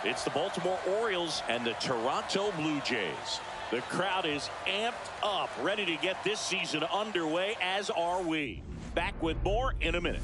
It's the Baltimore Orioles and the Toronto Blue Jays. The crowd is amped up, ready to get this season underway, as are we. Back with more in a minute.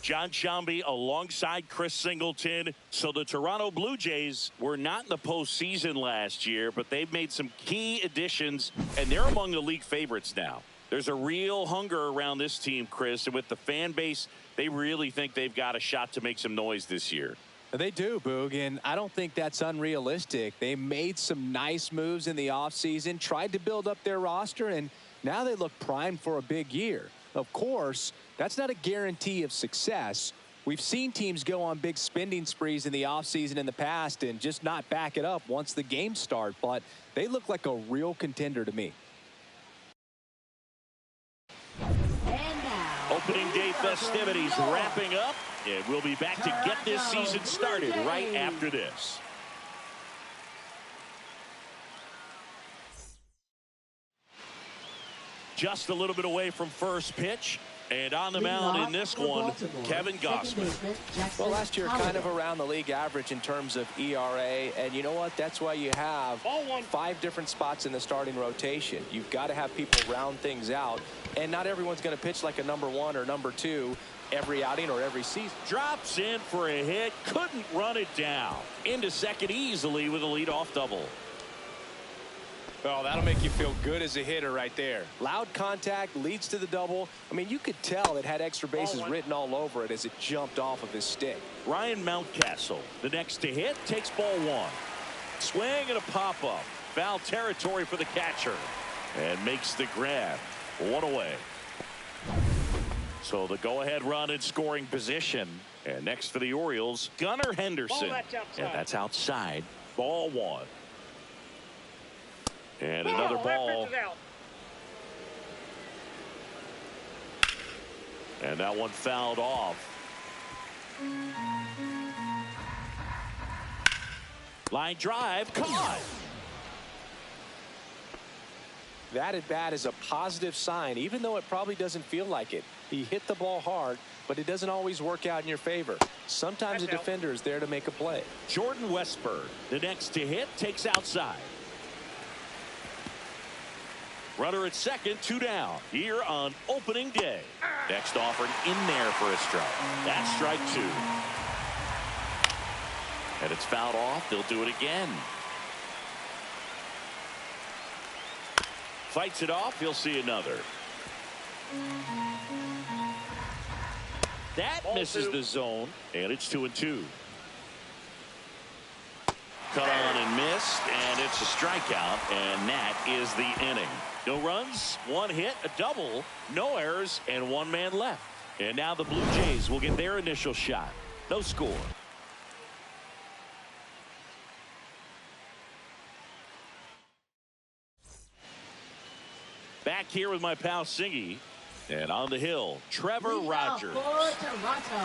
John Sciambi alongside Chris Singleton. So the Toronto Blue Jays were not in the postseason last year, but they've made some key additions, and they're among the league favorites now. There's a real hunger around this team, Chris, and with the fan base, they really think they've got a shot to make some noise this year. They do, Boog, and I don't think that's unrealistic. They made some nice moves in the offseason, tried to build up their roster, and now they look primed for a big year. Of course, that's not a guarantee of success. We've seen teams go on big spending sprees in the offseason in the past and just not back it up once the games start, but they look like a real contender to me. Opening day festivities wrapping up, and we'll be back to get this season started right after this. Just a little bit away from first pitch. And on the mound in this one, Kevin Gausman. Well, last year kind of around the league average in terms of ERA. And you know what? That's why you have 5 different spots in the starting rotation. You've got to have people round things out. And not everyone's going to pitch like a number 1 or number 2 every outing or every season. Drops in for a hit. Couldn't run it down. Into second easily with a leadoff double. Oh, that'll make you feel good as a hitter right there. Loud contact leads to the double. I mean, you could tell it had extra bases written all over it as it jumped off of his stick. Ryan Mountcastle, the next to hit, takes ball 1. Swing and a pop-up. Foul territory for the catcher. And makes the grab. 1 away. So the go-ahead run in scoring position. And next for the Orioles, Gunnar Henderson. And that's outside. Ball 1. And another ball. And that one fouled off. Line drive, caught. That at bat is a positive sign, even though it probably doesn't feel like it. He hit the ball hard, but it doesn't always work out in your favor. Sometimes a defender is there to make a play. Jordan Westburg, the next to hit, takes outside. Runner at second, 2 down here on opening day. Next offered in there for a strike. That's strike 2. And it's fouled off. They'll do it again. Fights it off. He'll see another. That misses the zone, and it's 2-2. Cut on and missed, and it's a strikeout, and that is the inning. No runs, 1 hit, a double, no errors, and 1 man left. And now the Blue Jays will get their initial shot. No score. Back here with my pal Singy. And on the hill, Trevor Rogers.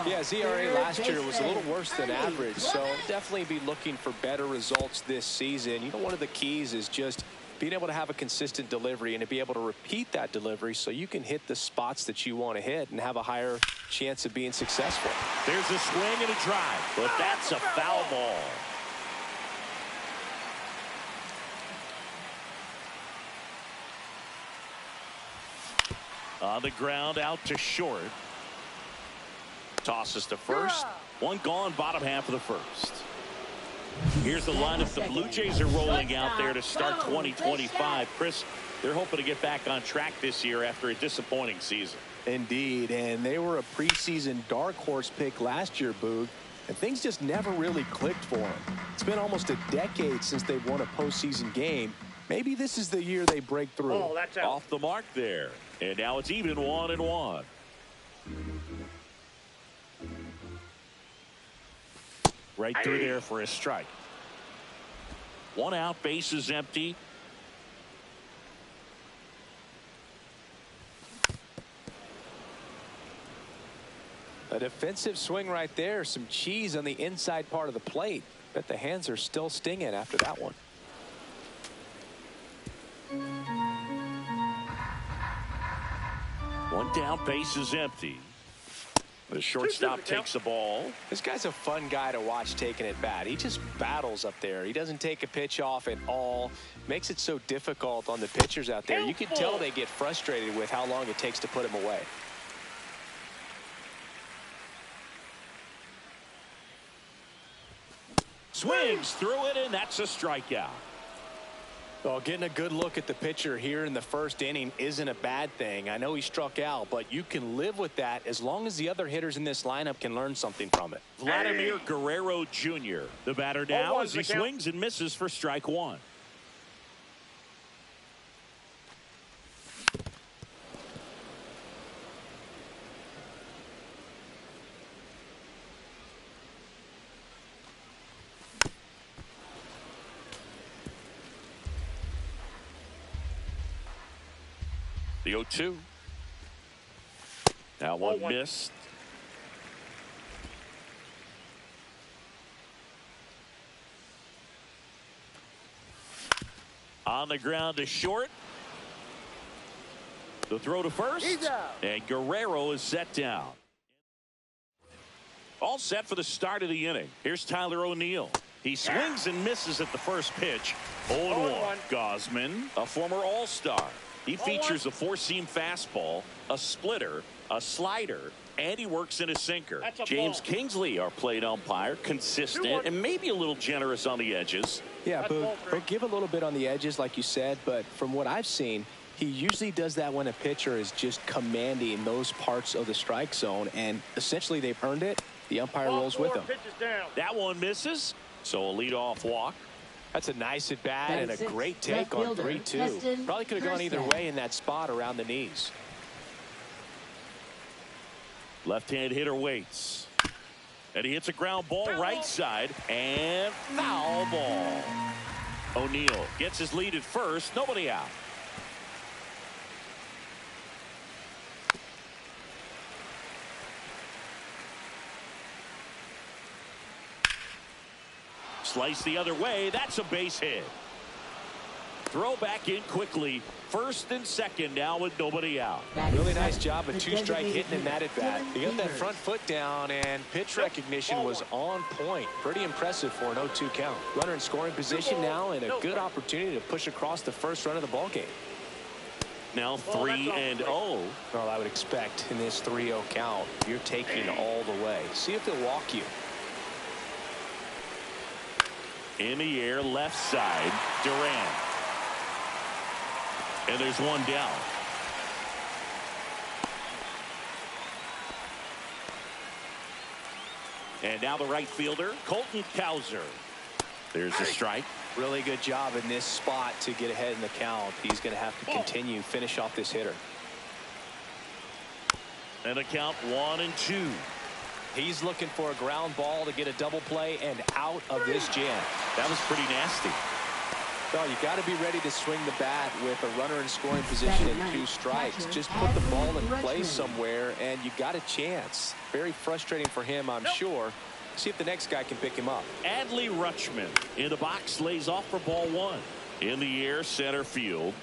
Yeah, his ERA last year was a little worse than average, so definitely be looking for better results this season. You know, one of the keys is just being able to have a consistent delivery and to be able to repeat that delivery so you can hit the spots that you want to hit and have a higher chance of being successful. There's a swing and a drive, but that's a foul ball. On the ground, out to short. Tosses to first. 1 gone, bottom half of the first. Here's the lineup the Blue Jays are rolling out there to start 2025. Chris, they're hoping to get back on track this year after a disappointing season. Indeed, and they were a preseason dark horse pick last year, Boog, and things just never really clicked for them. It's been almost a decade since they've won a postseason game. Maybe this is the year they break through. Oh, that's out. Off the mark there. And now it's even 1-1. Right through there for a strike. 1 out, base is empty. A defensive swing right there. Some cheese on the inside part of the plate. Bet the hands are still stinging after that one. One down, base is empty. The shortstop takes the ball. This guy's a fun guy to watch taking at bat. He just battles up there. He doesn't take a pitch off at all. Makes it so difficult on the pitchers out there. You can tell they get frustrated with how long it takes to put him away. Swings through it, and that's a strikeout. Well, getting a good look at the pitcher here in the first inning isn't a bad thing. I know he struck out, but you can live with that as long as the other hitters in this lineup can learn something from it. Vladimir Guerrero Jr., the batter now as he swings and misses for strike one. The 0-2. That one missed. On the ground to short. The throw to first. And Guerrero is set down. All set for the start of the inning. Here's Tyler O'Neill. He swings and misses at the first pitch. 0-1. Gosman, a former All-Star. He features a four-seam fastball, a splitter, a slider, and he works in a sinker. James Kingsley, our plate umpire, consistent and maybe a little generous on the edges. Yeah, but give a little bit on the edges, like you said, but from what I've seen, he usually does that when a pitcher is just commanding those parts of the strike zone, and essentially they've earned it. The umpire rolls with them. That one misses, so a leadoff walk. That's a nice at bat and a great take on 3-2. Probably could have gone either way in that spot around the knees. Left-hand hitter waits. And he hits a ground ball right side and foul ball. O'Neill gets his lead at first. Nobody out. Slice the other way. That's a base hit. Throw back in quickly. First and second now with nobody out. Really nice job of two-strike hitting in that at bat. He got that front foot down, and pitch recognition was on point. Pretty impressive for an 0-2 count. Runner in scoring position now, and a good opportunity to push across the first run of the ball game. Now 3-0. Well, I would expect in this 3-0 count, you're taking all the way. See if they'll walk you. In the air, left side, Durant. And there's one down. And now the right fielder, Colton Cowser. There's a strike. Really good job in this spot to get ahead in the count. He's going to have to continue, finish off this hitter. And a count 1-2. He's looking for a ground ball to get a double play and out of this jam. That was pretty nasty. Well, you got to be ready to swing the bat with a runner in scoring position and 2 strikes. Just put the ball in play somewhere, and you got a chance. Very frustrating for him, I'm sure. See if the next guy can pick him up. Adley Rutschman in the box, lays off for ball 1. In the air, center field.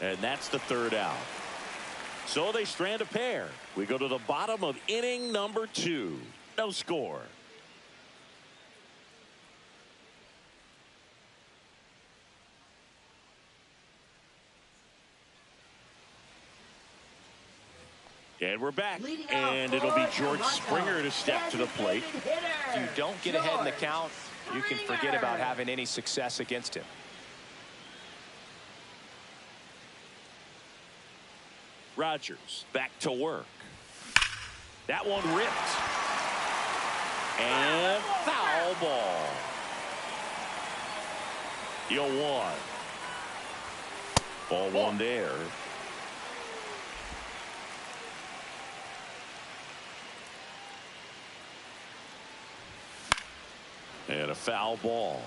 And that's the third out. So they strand a pair. We go to the bottom of inning number 2. No score. And we're back. And it'll be George Springer to step to the plate. If you don't get ahead in the count, you can forget about having any success against him. Rogers back to work. That one ripped. And foul ball. The 0-1. Ball 1 there. And a foul ball.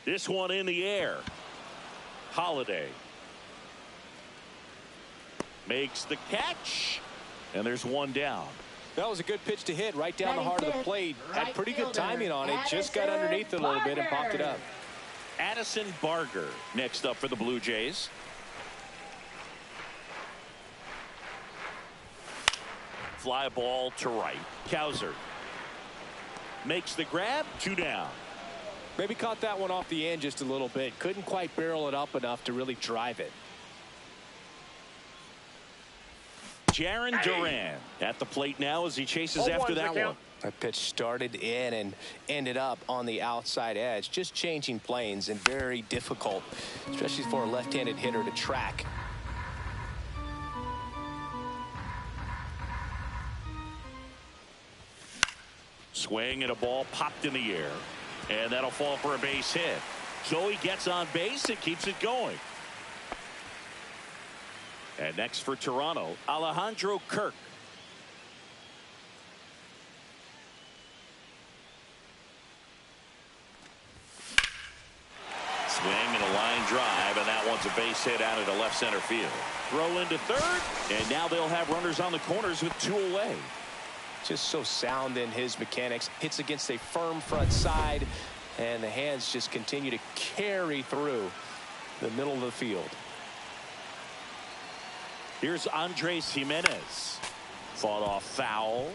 This one in the air. Holiday makes the catch, and there's one down. That was a good pitch to hit right down the heart of the plate. Had pretty good timing on it. Just got underneath it a little bit and popped it up. Addison Barger next up for the Blue Jays. Fly ball to right. Cowser makes the grab. 2 down. Maybe caught that one off the end just a little bit. Couldn't quite barrel it up enough to really drive it. Jarren Duran at the plate now as he chases after that one. That pitch started in and ended up on the outside edge. Just changing planes and very difficult, especially for a left-handed hitter to track. Swing and a ball popped in the air, and that'll fall for a base hit. So he gets on base and keeps it going. And next for Toronto, Alejandro Kirk. Swing and a line drive, and that one's a base hit out into left center field. Throw into third, and now they'll have runners on the corners with 2 away. Just so sound in his mechanics. Hits against a firm front side, and the hands just continue to carry through the middle of the field. Here's Andres Jimenez. Fought off foul.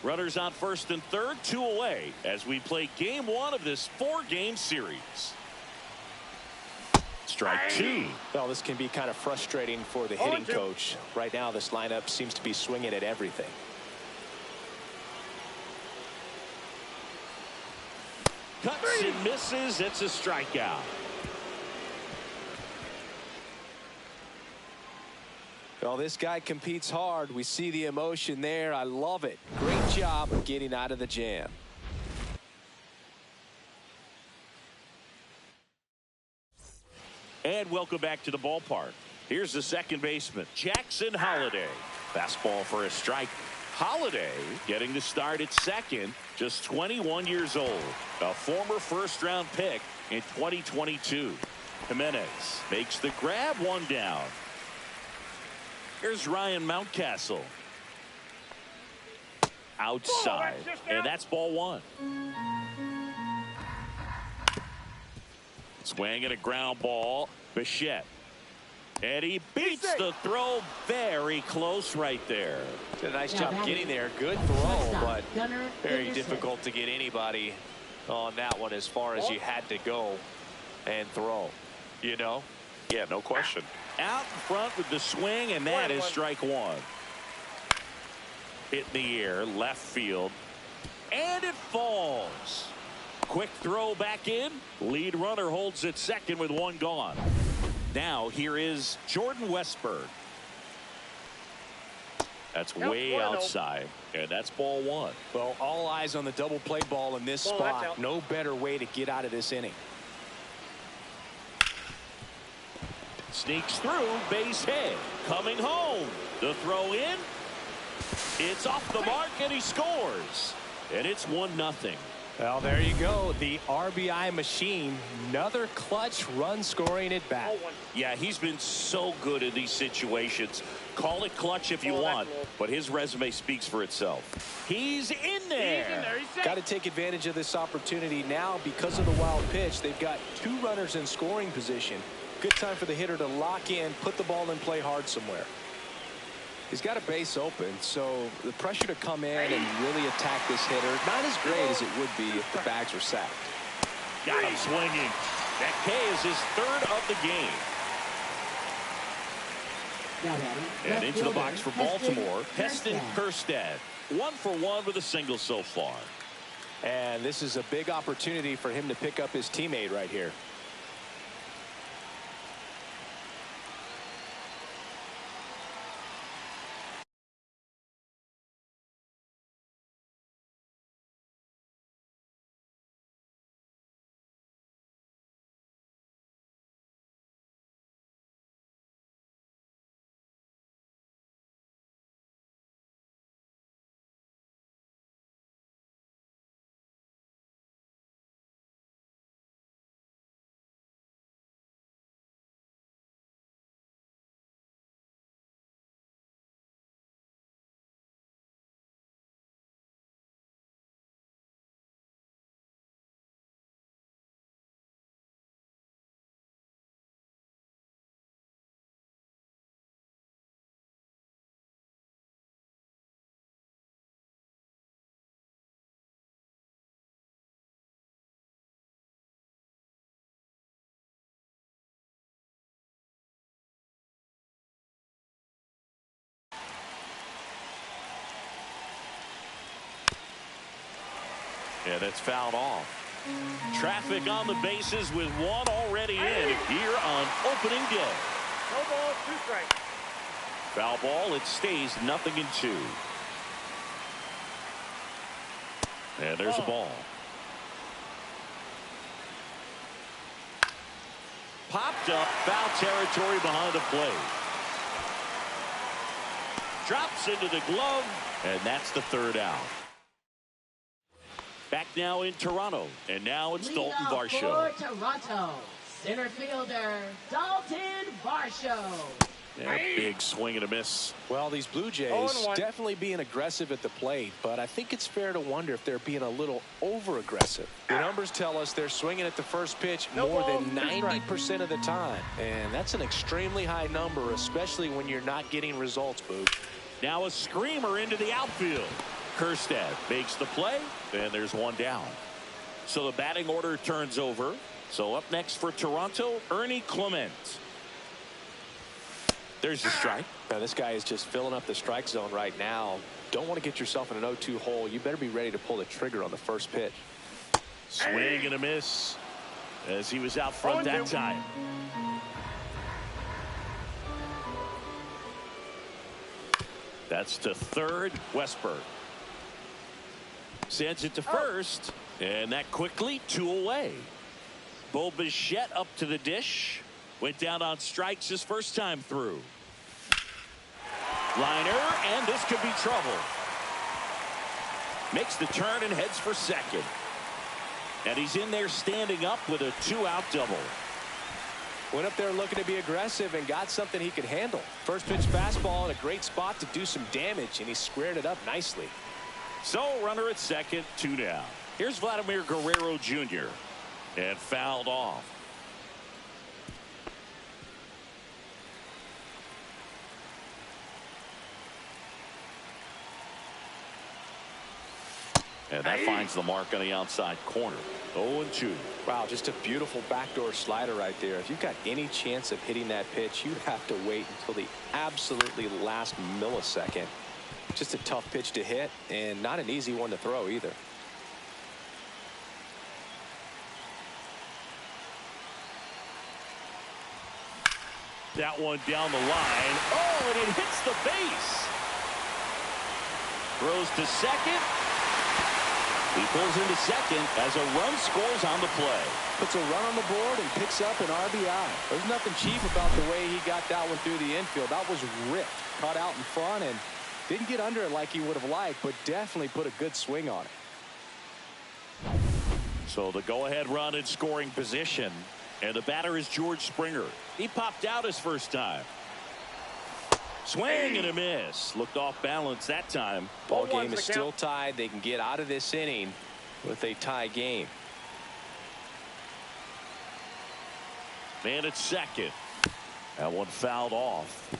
Runners on first and third, 2 away as we play game 1 of this 4-game series. Strike 2. Well, this can be kind of frustrating for the hitting coach. Right now, this lineup seems to be swinging at everything. Cuts and misses. It's a strikeout. Well, this guy competes hard. We see the emotion there. I love it. Great job of getting out of the jam. And welcome back to the ballpark. Here's the second baseman, Jackson Holiday. Fastball for a strike. Holiday getting the start at second, just 21 years old. A former first-round pick in 2022. Jimenez makes the grab. 1 down. Here's Ryan Mountcastle. Outside, and that's ball 1. Swing and a ground ball. Bichette. And he beats the throw very close right there. Did a nice job getting there. Good throw, but very difficult to get anybody on that one as far as you had to go and throw. You know? Yeah, no question. Out in front with the swing, and that is strike 1. Hit in the air, left field, and it falls. Quick throw back in. Lead runner holds at second with 1 gone. Now here is Jordan Westburg. That's way outside, and that's ball 1. Well, all eyes on the double play ball in this spot. No better way to get out of this inning. Sneaks through, base hit. Coming home. The throw in. It's off the mark, and he scores. And it's 1-0. Well, there you go. The RBI machine. Another clutch run scoring at bat. Yeah, he's been so good in these situations. Call it clutch if you want, but his resume speaks for itself. He's in there. Got to take advantage of this opportunity now because of the wild pitch. They've got 2 runners in scoring position. Good time for the hitter to lock in, put the ball in play hard somewhere. He's got a base open, so the pressure to come in and really attack this hitter, not as great as it would be if the bags were sacked. Got him swinging. That K is his 3rd of the game. And into the box for Baltimore, Heston Kjerstad. 1 for 1 with a single so far. And this is a big opportunity for him to pick up his teammate right here. Yeah, that's fouled off. Traffic on the bases with one already in here on opening day. No ball, 2 strikes. Foul ball. It stays 0-2. And there's a ball. Popped up, foul territory behind the plate. Drops into the glove, and that's the 3rd out. Back now in Toronto, and now it's Dalton Varsho. For Toronto, center fielder Dalton Varsho. Yeah, big swing and a miss. Well, these Blue Jays definitely being aggressive at the plate, but I think it's fair to wonder if they're being a little over-aggressive. The numbers tell us they're swinging at the first pitch more than 90% of the time, and that's an extremely high number, especially when you're not getting results, Boog. Now a screamer into the outfield. Kjerstad makes the play, and there's one down. So the batting order turns over. So up next for Toronto, Ernie Clement. There's the strike. Now this guy is just filling up the strike zone right now. Don't want to get yourself in an 0-2 hole. You better be ready to pull the trigger on the first pitch. Swing and a miss as he was out front that time. That's to third. Westberg sends it to first, and that quickly 2 away. Bo Bichette up to the dish. Went down on strikes his first time through. Liner, and this could be trouble. Makes the turn and heads for second. And he's in there standing up with a 2-out double. Went up there looking to be aggressive and got something he could handle. First pitch fastball in a great spot to do some damage, and he squared it up nicely. So runner at second, 2 down. Here's Vladimir Guerrero Jr. and fouled off. And that finds the mark on the outside corner. 0-2. Wow, just a beautiful backdoor slider right there. If you've got any chance of hitting that pitch, you have to wait until the absolutely last millisecond. Just a tough pitch to hit, and not an easy one to throw either. That one down the line. Oh, and it hits the base. Throws to second. He pulls into second as a run scores on the play. Puts a run on the board and picks up an RBI. There's nothing cheap about the way he got that one through the infield. That was ripped. Caught out in front and didn't get under it like he would have liked, but definitely put a good swing on it. So the go-ahead run in scoring position. And the batter is George Springer. He popped out his first time. Swing and a miss. Looked off balance that time. Ball game is still tied. They can get out of this inning with a tie game. Man at second. That one fouled off.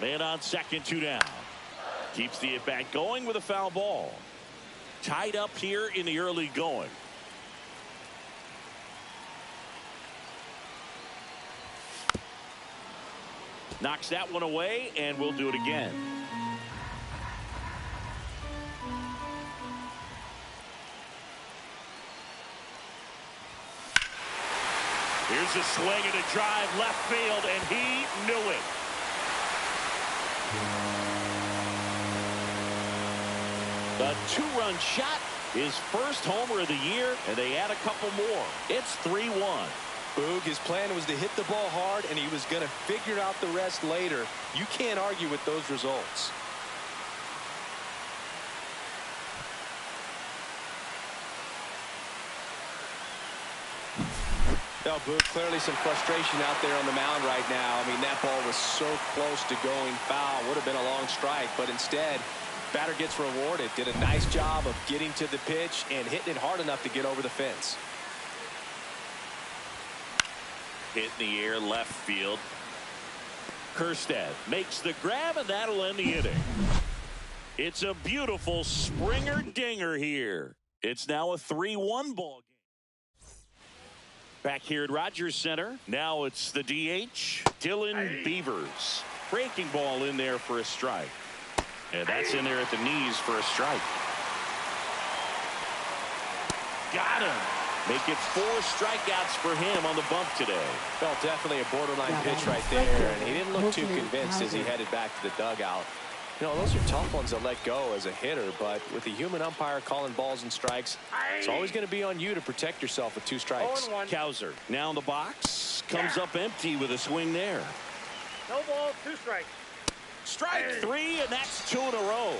Man on second, 2 down. Keeps the at-bat going with a foul ball. Tied up here in the early going. Knocks that one away, and we'll do it again. Here's a swing and a drive left field, and he knew it. A 2-run shot, his first homer of the year, and they add a couple more. It's 3-1. Boog, his plan was to hit the ball hard, and he was going to figure out the rest later. You can't argue with those results. Now, Boog, clearly some frustration out there on the mound right now. I mean, that ball was so close to going foul. Would have been a long strike, but instead, batter gets rewarded. Did a nice job of getting to the pitch and hitting it hard enough to get over the fence. Hit in the air left field. Kjerstad makes the grab, and that'll end the inning. It's a beautiful Springer dinger here. It's now a 3-1 ball game. Back here at Rogers Center, now it's the DH, Dylan Beavers. Breaking ball in there for a strike. And that's in there at the knees for a strike. Got him. Make it 4 strikeouts for him on the bump today. Well, definitely a borderline pitch right there, and he didn't look too convinced as he headed back to the dugout. You know, those are tough ones to let go as a hitter, but with the human umpire calling balls and strikes, it's always going to be on you to protect yourself with 2 strikes. Cowser now in the box, comes up empty with a swing there. No ball, 2 strikes. Strike 3, and that's 2 in a row.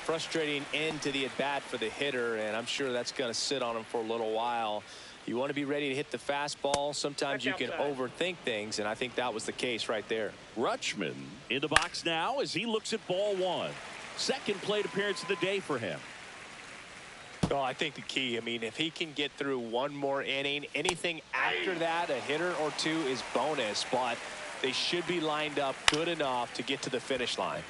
Frustrating end to the at-bat for the hitter, and I'm sure that's going to sit on him for a little while. You want to be ready to hit the fastball. Sometimes you can overthink things, and I think that was the case right there. Rutschman in the box now as he looks at ball 1. Second plate appearance of the day for him. Well, I think the key, I mean, if he can get through 1 more inning, anything after that, a hitter or 2 is bonus, but they should be lined up good enough to get to the finish line.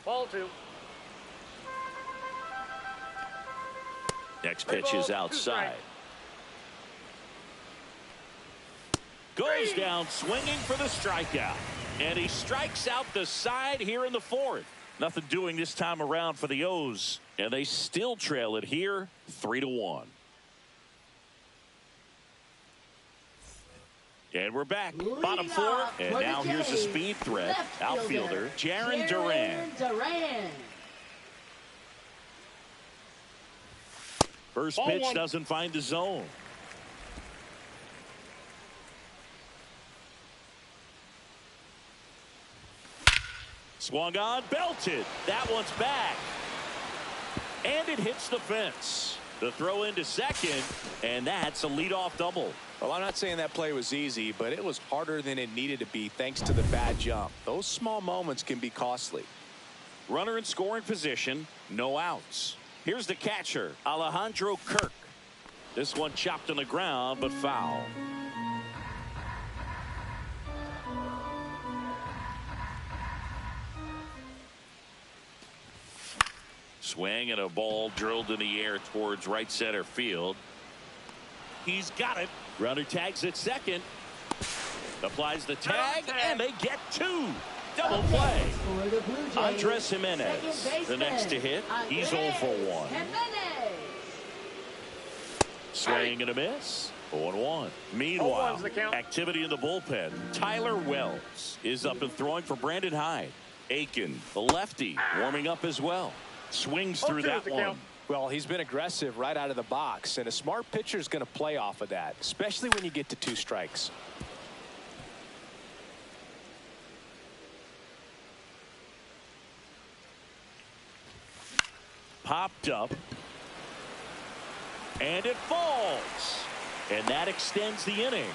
Ball 2. Next pitch is outside. Goes down swinging for the strikeout. And he strikes out the side here in the 4th. Nothing doing this time around for the O's. And they still trail it here 3-1. And we're back. Bottom 4. And now here's the speed threat. Outfielder Jarren Duran. First pitch doesn't find the zone. Swung on, belted. That one's back. And it hits the fence. The throw into second, and that's a leadoff double. Well, I'm not saying that play was easy, but it was harder than it needed to be thanks to the bad jump. Those small moments can be costly. Runner in scoring position, no outs. Here's the catcher, Alejandro Kirk. This one chopped on the ground, but foul. Swing and a ball drilled in the air towards right center field. He's got it. Runner tags at second. Applies the tag, and they get 2. Double play. Andres Jimenez, the next to hit. He's 0 for 1. Swing and a miss. 0-1. Meanwhile, activity in the bullpen. Tyler Wells is up and throwing for Brandon Hyde. Aiken, the lefty, warming up as well. Swings through that one. Well, he's been aggressive right out of the box, and a smart pitcher is going to play off of that, especially when you get to 2 strikes. Popped up, and it falls, and that extends the inning.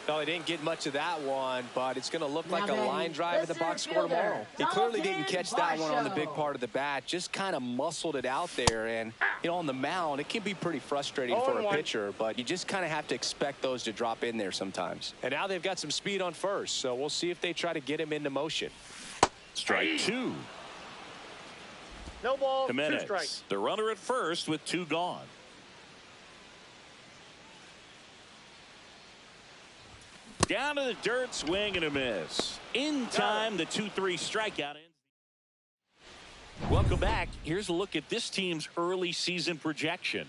No, he didn't get much of that one, but it's going to look like a line drive in the box score tomorrow. He clearly didn't catch that one on the big part of the bat, just kind of muscled it out there. And, you know, on the mound, it can be pretty frustrating for a pitcher, but you just kind of have to expect those to drop in there sometimes. And now they've got some speed on first, so we'll see if they try to get him into motion. Strike 2. No ball, Jimenez, 2 strikes. the runner at first with 2 gone. Down to the dirt, swing and a miss. In time, the 2-3 strikeout ends. Welcome back. Here's a look at this team's early season projection.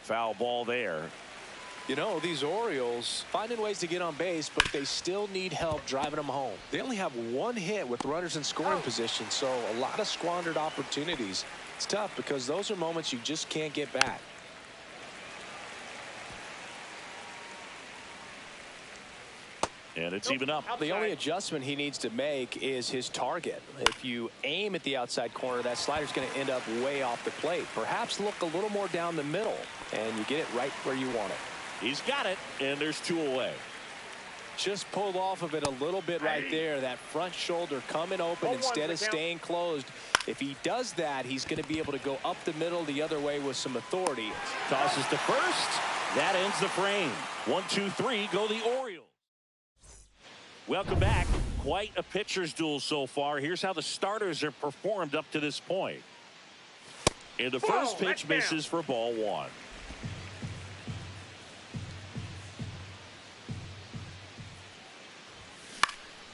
Foul ball there. You know, these Orioles finding ways to get on base, but they still need help driving them home. They only have 1 hit with runners in scoring position, so a lot of squandered opportunities. It's tough because those are moments you just can't get back. And it's even up. The only adjustment he needs to make is his target. If you aim at the outside corner, that slider's going to end up way off the plate. Perhaps look a little more down the middle, and you get it right where you want it. He's got it, and there's 2 away. Just pulled off of it a little bit right there. That front shoulder coming open instead of staying closed. If he does that, he's going to be able to go up the middle the other way with some authority. Tosses to first, That ends the frame. 1, 2, 3, go the Orioles. Welcome back. Quite a pitcher's duel so far. Here's how the starters have performed up to this point. And the first pitch misses for ball 1.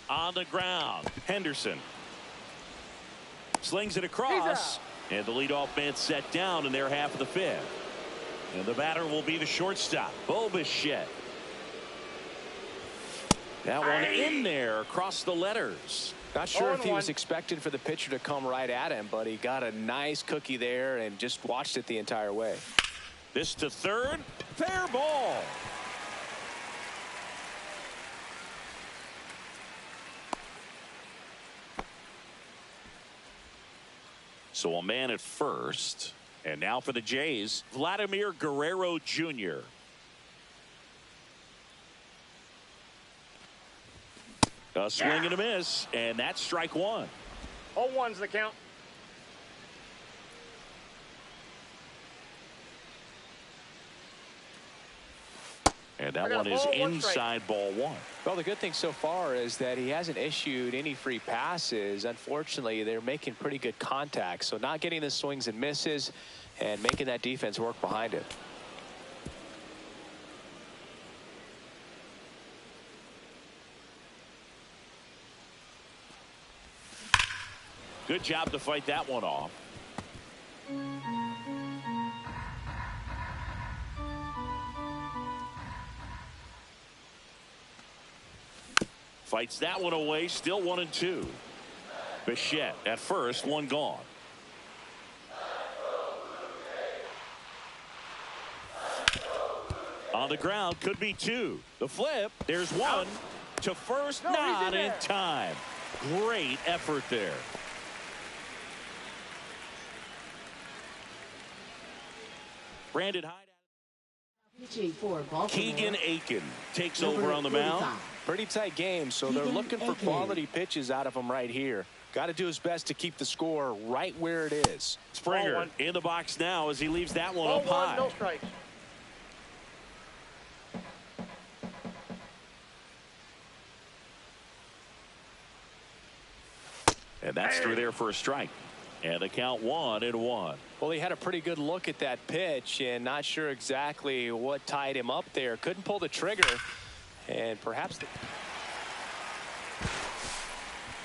On the ground, Henderson slings it across, and the leadoff man set down in their half of the 5th. And the batter will be the shortstop, Bichette. That one in there across the letters. Not sure if he was expected for the pitcher to come right at him, but he got a nice cookie there and just watched it the entire way. This to third, fair ball. So a man at first. And now for the Jays, Vladimir Guerrero Jr. A swing and a miss, and that's strike 1. 0-1's the count. And that one is inside ball 1. Well, the good thing so far is that he hasn't issued any free passes. Unfortunately, they're making pretty good contact. So not getting the swings and misses and making that defense work behind it. Good job to fight that one off. Fights that one away, still 1 and 2. Bichette at first, one gone. On the ground, could be 2. The flip, there's 1. To first, not in time. Great effort there. Brandon Hyde. Keegan Aiken takes over on the mound. Pretty tight game, so they're looking for quality pitches out of him right here. Got to do his best to keep the score right where it is. Springer in the box now as he leaves that one up high. No strikes. And that's through there for a strike. And the count 1-1. Well, he had a pretty good look at that pitch and not sure exactly what tied him up there. Couldn't pull the trigger. And perhaps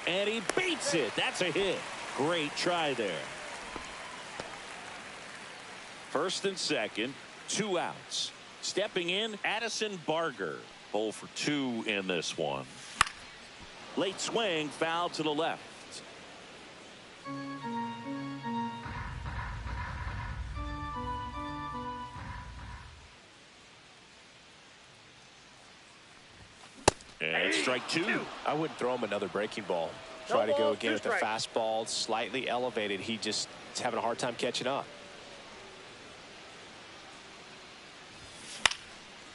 and he beats it. That's a hit. Great try there. First and second, 2 outs. Stepping in, Addison Barger. 0 for 2 in this one. Late swing, foul to the left. And strike 2. I wouldn't throw him another breaking ball. Try to go again with the fastball, slightly elevated. He just is having a hard time catching up.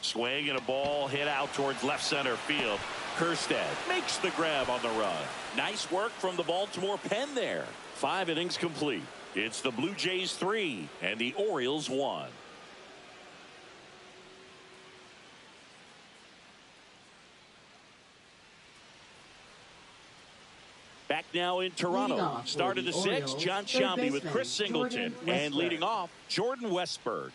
Swing and a ball hit out towards left center field. Kjerstad makes the grab on the run. Nice work from the Baltimore pen there. 5 innings complete. It's the Blue Jays 3 and the Orioles 1. Back now in Toronto. Started the 6th, John Shambi with Chris Singleton. And leading off, Jordan Westburg.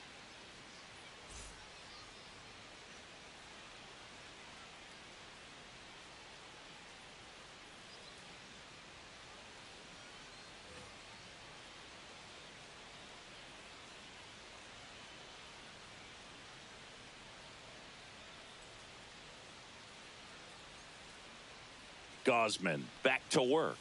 Gausman back to work.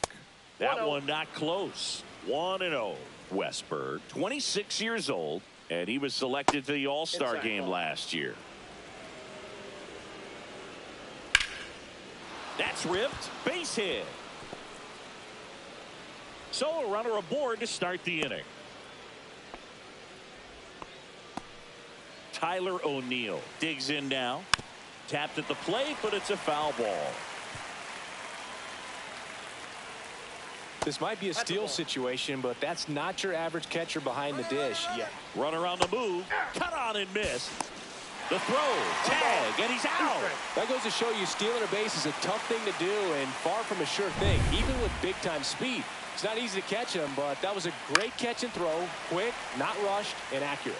That one not close. 1-0. Westburg, 26 years old, and he was selected to the All-Star game last year. That's ripped. Base hit. So a runner aboard to start the inning. Tyler O'Neill digs in now. Tapped at the plate, but it's a foul ball. This might be a steal situation, but that's not your average catcher behind the dish yet. Runner on the move. Cut on and missed. The throw, tag, and he's out. That goes to show you stealing a base is a tough thing to do and far from a sure thing, even with big-time speed. It's not easy to catch him, but that was a great catch and throw. Quick, not rushed, and accurate.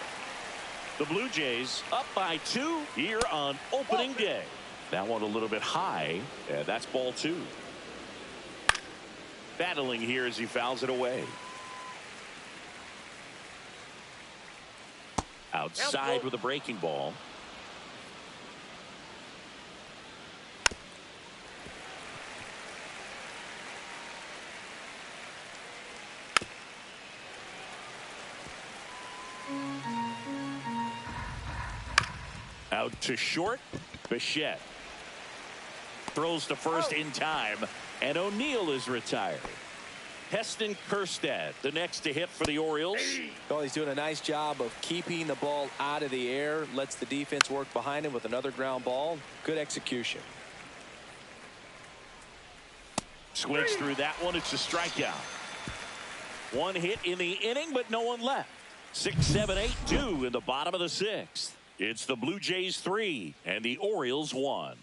The Blue Jays up by 2 here on opening day. That one a little bit high, and that's ball 2. Battling here as he fouls it away. Outside with a breaking ball. Out to short. Bichette throws to first in time, and O'Neill is retired. Heston Kjerstad, the next to hit for the Orioles. Well, he's doing a nice job of keeping the ball out of the air, lets the defense work behind him with another ground ball. Good execution. Swings through that one. It's a strikeout. One hit in the inning, but no one left. 6, 7, 8, 2 in the bottom of the 6th. It's the Blue Jays 3 and the Orioles 1.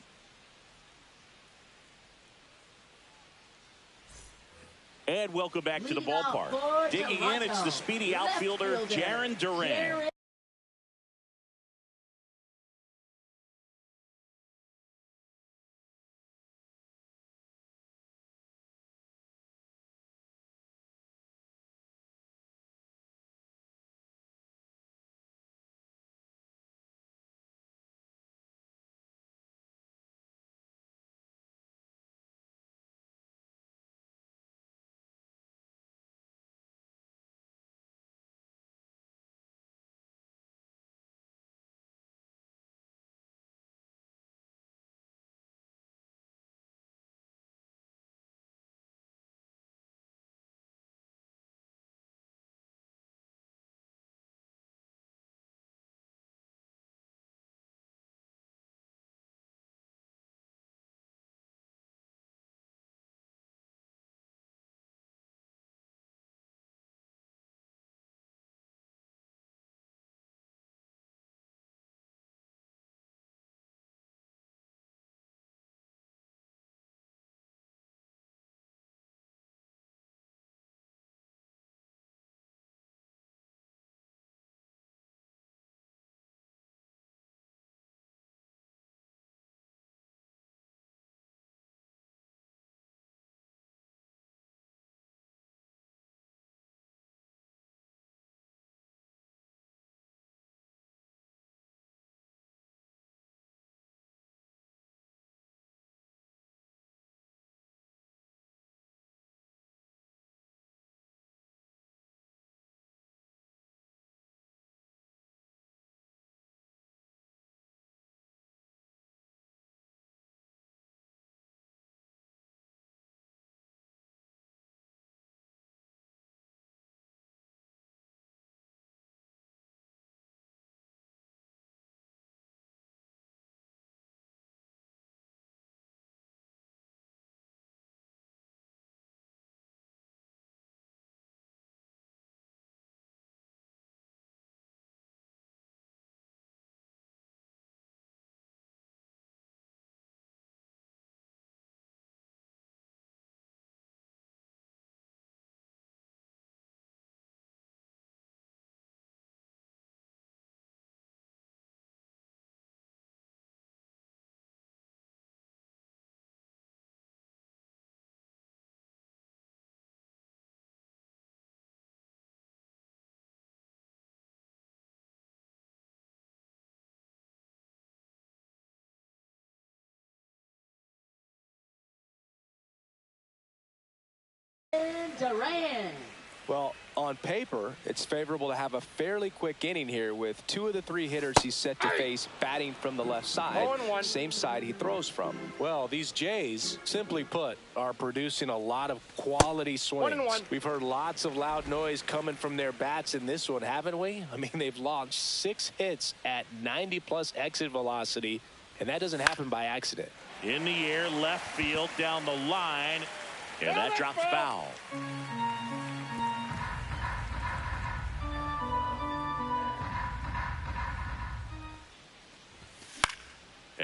And welcome back to the ballpark. Digging in, it's the speedy outfielder, Jarren Duran. Duran. Well, on paper, it's favorable to have a fairly quick inning here with 2 of the 3 hitters he's set to face batting from the left side, same side he throws from. Well, these Jays, simply put, are producing a lot of quality swings. We've heard lots of loud noise coming from their bats in this one, haven't we? I mean, they've launched 6 hits at 90-plus exit velocity, and that doesn't happen by accident. In the air, left field, down the line, and that drops foul.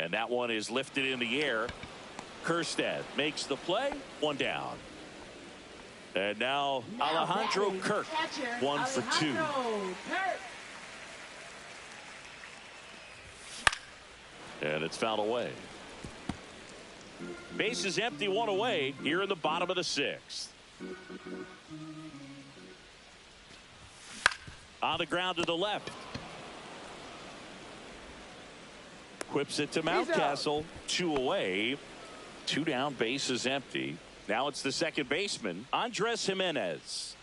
And that one is lifted in the air. Kerstead makes the play. One down. And now Alejandro Kirk, catcher, 1 for 2. Kirk. And it's fouled away. Base is empty, one away here in the bottom of the 6th. On the ground to the left. Whips it to Mountcastle. 2 away. 2 down, base is empty. Now it's the second baseman, Andres Jimenez.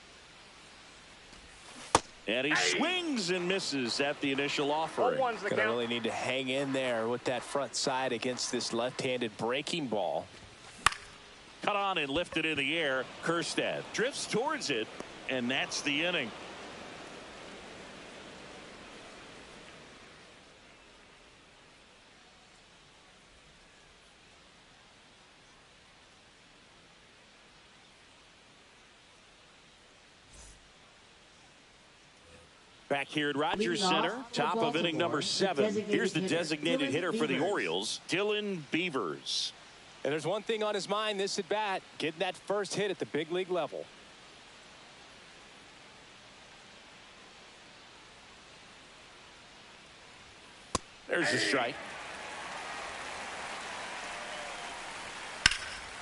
And he swings and misses at the initial offering. Gonna really need to hang in there with that front side against this left-handed breaking ball. Cut on and lifted in the air. Kerstead drifts towards it, and that's the inning. Back here at Rogers Center, top of inning number 7. Here's the designated hitter for the Orioles, Dylan Beavers. And there's one thing on his mind this at bat, getting that first hit at the big league level. There's the strike.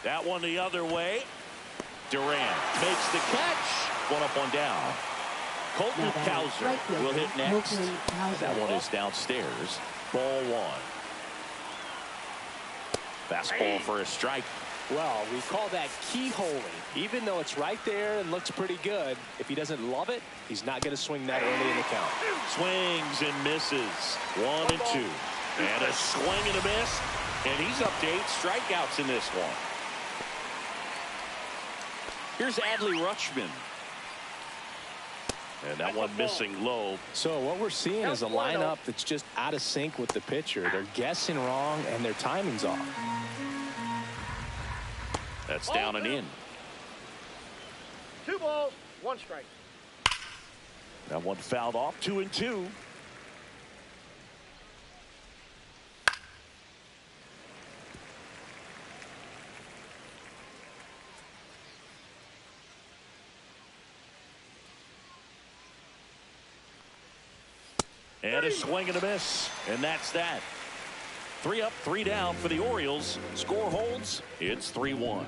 That one the other way. Durant makes the catch. One up, one down. Colton Cowser will hit next. That one is downstairs. Ball 1. Fastball for a strike. Well, we call that keyholing. Even though it's right there and looks pretty good, if he doesn't love it, he's not going to swing that early in the count. Swings and misses. 1 and 2. And a swing and a miss. And he's up to 8 strikeouts in this one. Here's Adley Rutschman. And that one missing low. So what we're seeing is a lineup that's just out of sync with the pitcher. They're guessing wrong and their timing's off. That's down and in. 2 balls, 1 strike. That one fouled off. 2 and 2. And a swing and a miss. And that's that. 3 up, 3 down for the Orioles. Score holds. It's 3-1.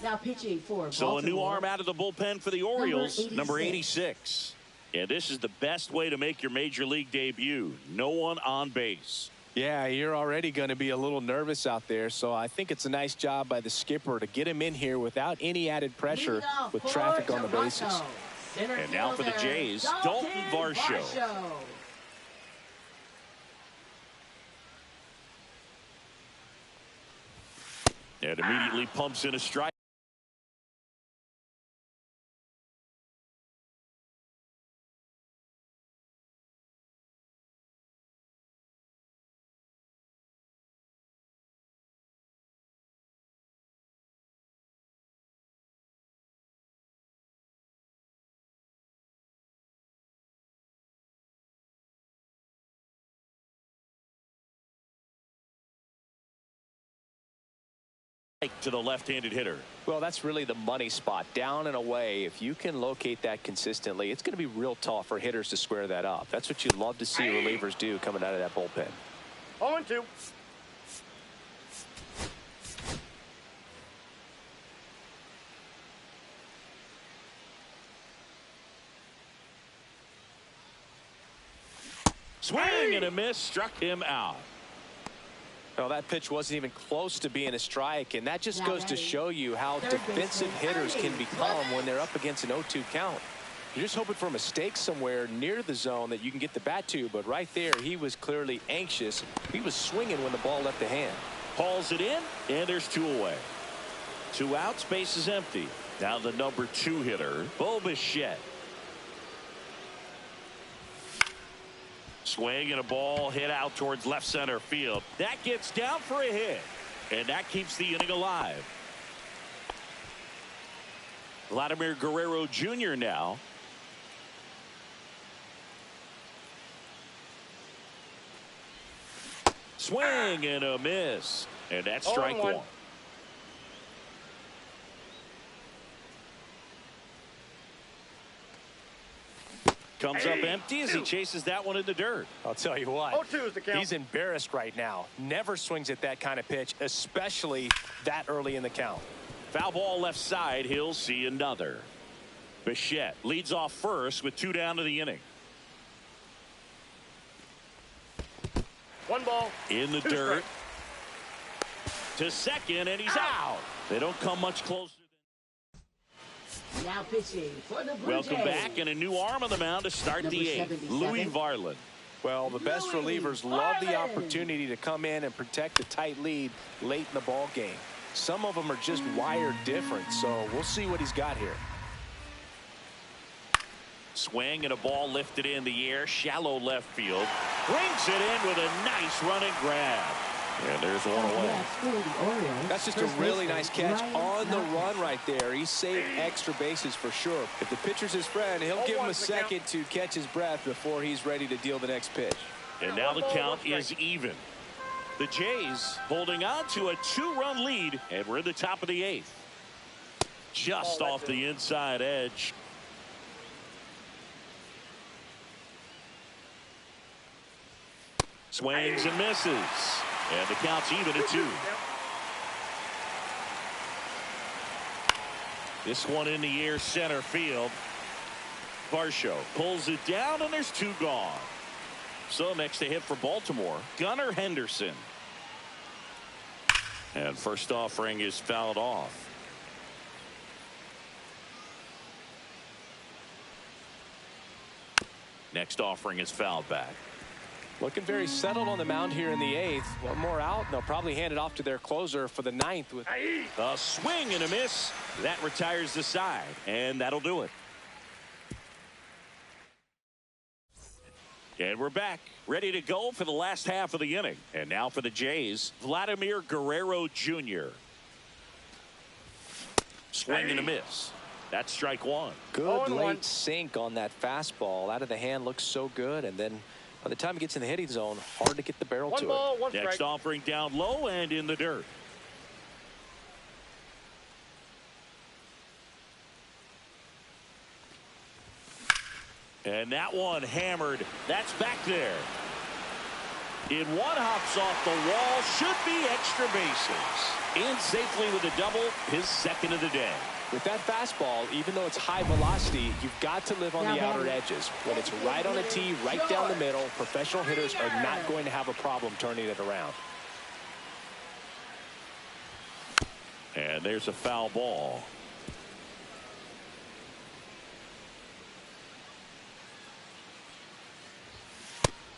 Now pitching for So Baltimore, a new arm out of the bullpen for the Orioles, number 86. 86. And this is the best way to make your major league debut. No one on base. Yeah, you're already going to be a little nervous out there, so I think it's a nice job by the skipper to get him in here without any added pressure with traffic on the bases. And now for the Jays, Dalton Varsho. And immediately pumps in a strike. To the left-handed hitter. Well, that's really the money spot, down and away. If you can locate that consistently, it's going to be real tough for hitters to square that up. That's what you'd love to see relievers do coming out of that bullpen. 0 and 2. Swing and a miss, struck him out. Well, that pitch wasn't even close to being a strike, and that just goes to show you how defensive hitters can become when they're up against an 0-2 count. You're just hoping for a mistake somewhere near the zone that you can get the bat to, but right there, he was clearly anxious. He was swinging when the ball left the hand. Hauls it in, and there's 2 away. 2 outs, base is empty. Now the number 2 hitter, Bo Bichette. Swing and a ball hit out towards left center field. That gets down for a hit, and that keeps the inning alive. Vladimir Guerrero Jr. now. Swing and a miss. And that's strike one. Comes up empty as he chases that one in the dirt. I'll tell you what, 0-2 is the count. He's embarrassed right now. Never swings at that kind of pitch, especially that early in the count. Foul ball left side. He'll see another. Bichette leads off first with 2 down to the inning. One ball. In the dirt. To second, and he's out. They don't come much closer. Now pitching for the Blue Welcome Jays. back, and a new arm on the mound to start Number the 8th. 77. Louis Varland. Well, the best relievers love the opportunity to come in and protect a tight lead late in the ball game. Some of them are just wired different, so we'll see what he's got here. Swing and a ball lifted in the air, shallow left field. Brings it in with a nice running grab. And there's one away. That's just a really nice catch on the run right there. He saved extra bases for sure. If the pitcher's his friend, he'll give him a second to catch his breath before he's ready to deal the next pitch. And now the count is even. The Jays holding on to a 2-run lead, and we're in the top of the 8th. Just off the inside edge. Swings and misses. And the count's even at 2. This one in the air center field. Varsho pulls it down, and there's 2 gone. So next to hit for Baltimore, Gunnar Henderson. And first offering is fouled off. Next offering is fouled back. Looking very settled on the mound here in the 8th. One more out, and they'll probably hand it off to their closer for the 9th. With a swing and a miss. That retires the side, and that'll do it. And we're back, ready to go for the last half of the inning. And now for the Jays, Vladimir Guerrero Jr. Swing and a miss. That's strike one. Good late sink on that fastball. Out of the hand, looks so good, and then by the time he gets in the hitting zone, hard to get the barrel to it. Next offering down low and in the dirt. And that one hammered. That's back there. In one, hops off the wall. Should be extra bases. In safely with a double, his second of the day. With that fastball, even though it's high velocity, you've got to live on the outer edges. When it's right on a tee, right down the middle, professional hitters are not going to have a problem turning it around. And there's a foul ball.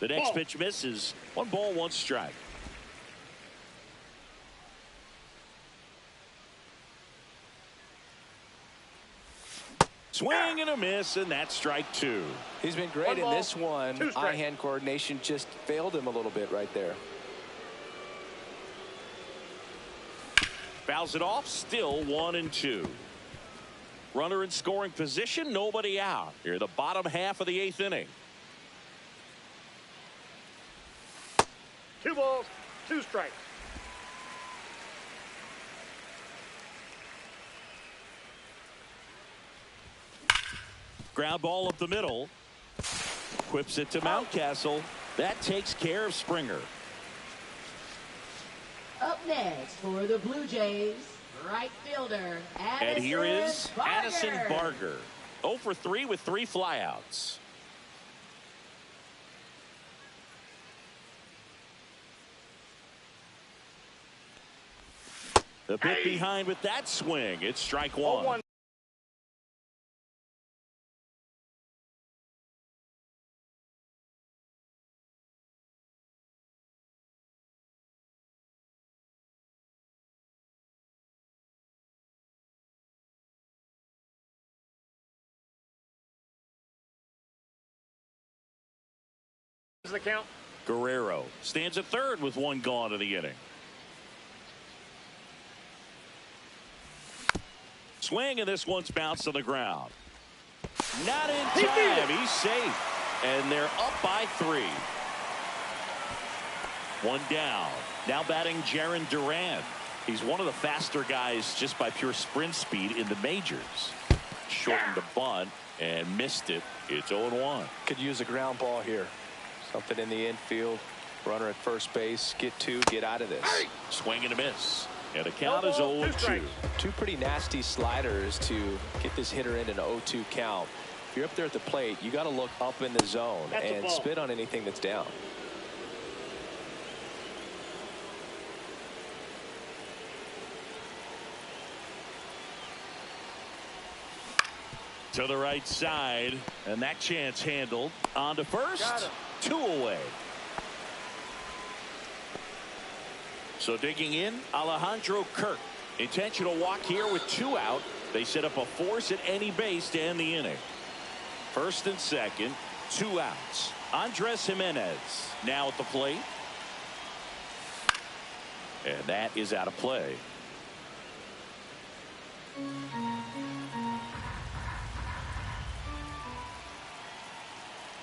The next pitch misses. 1 ball, 1 strike. Swing and a miss, and that's strike 2. He's been great in this one. Eye-hand coordination just failed him a little bit right there. Fouls it off, still 1-2. Runner in scoring position, nobody out. Here, the bottom half of the 8th inning. 2 balls, 2 strikes. Ground ball up the middle. Whips it to Mountcastle. That takes care of Springer. Up next for the Blue Jays, right fielder, Addison And here is Barger. Addison Barger. 0 for 3 with 3 flyouts. The bit behind with that swing. It's strike 1. The count. Guerrero stands at third with 1 gone in the inning. Swing, and this one's bounced on the ground. Not in time. He's safe. And they're up by 3. One down. Now batting Jarren Duran. He's one of the faster guys just by pure sprint speed in the majors. Shortened the bunt and missed it. It's 0-1. Could use a ground ball here. Something in the infield. Runner at first base. Get two. Get out of this. Swing and a miss. And the count is 0-2. Two pretty nasty sliders to get this hitter in an 0-2 count. If you're up there at the plate, you got to look up in the zone and spit on anything that's down. To the right side, and that chance handled. On to first. 2 away. So digging in, Alejandro Kirk. Intentional walk here with 2 out. They set up a force at any base to end the inning. First and second, 2 outs. Andres Jimenez now at the plate. And that is out of play.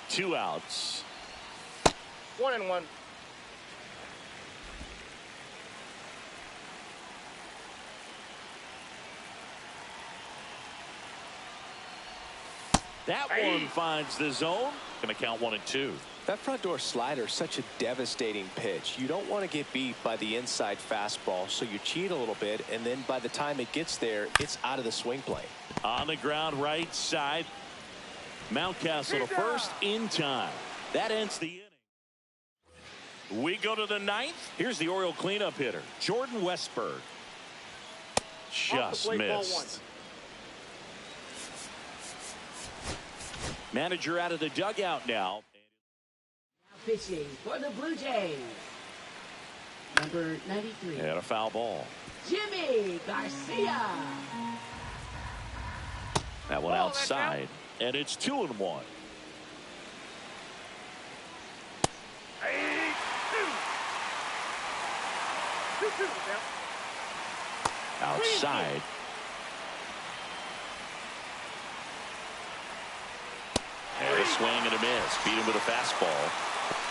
Two outs. 1-1. That one finds the zone. Going to count 1-2. That front door slider is such a devastating pitch. You don't want to get beat by the inside fastball, so you cheat a little bit, and then by the time it gets there, it's out of the swing plane. On the ground right side. Mountcastle to first in time. That ends the inning. We go to the 9th. Here's the Oriole cleanup hitter, Jordan Westberg. Just missed. Manager out of the dugout now. Now pitching for the Blue Jays, number 93. And a foul ball. Jimmy Garcia. That one outside. And it's 2-1. Outside. And a swing and a miss. Beat him with a fastball.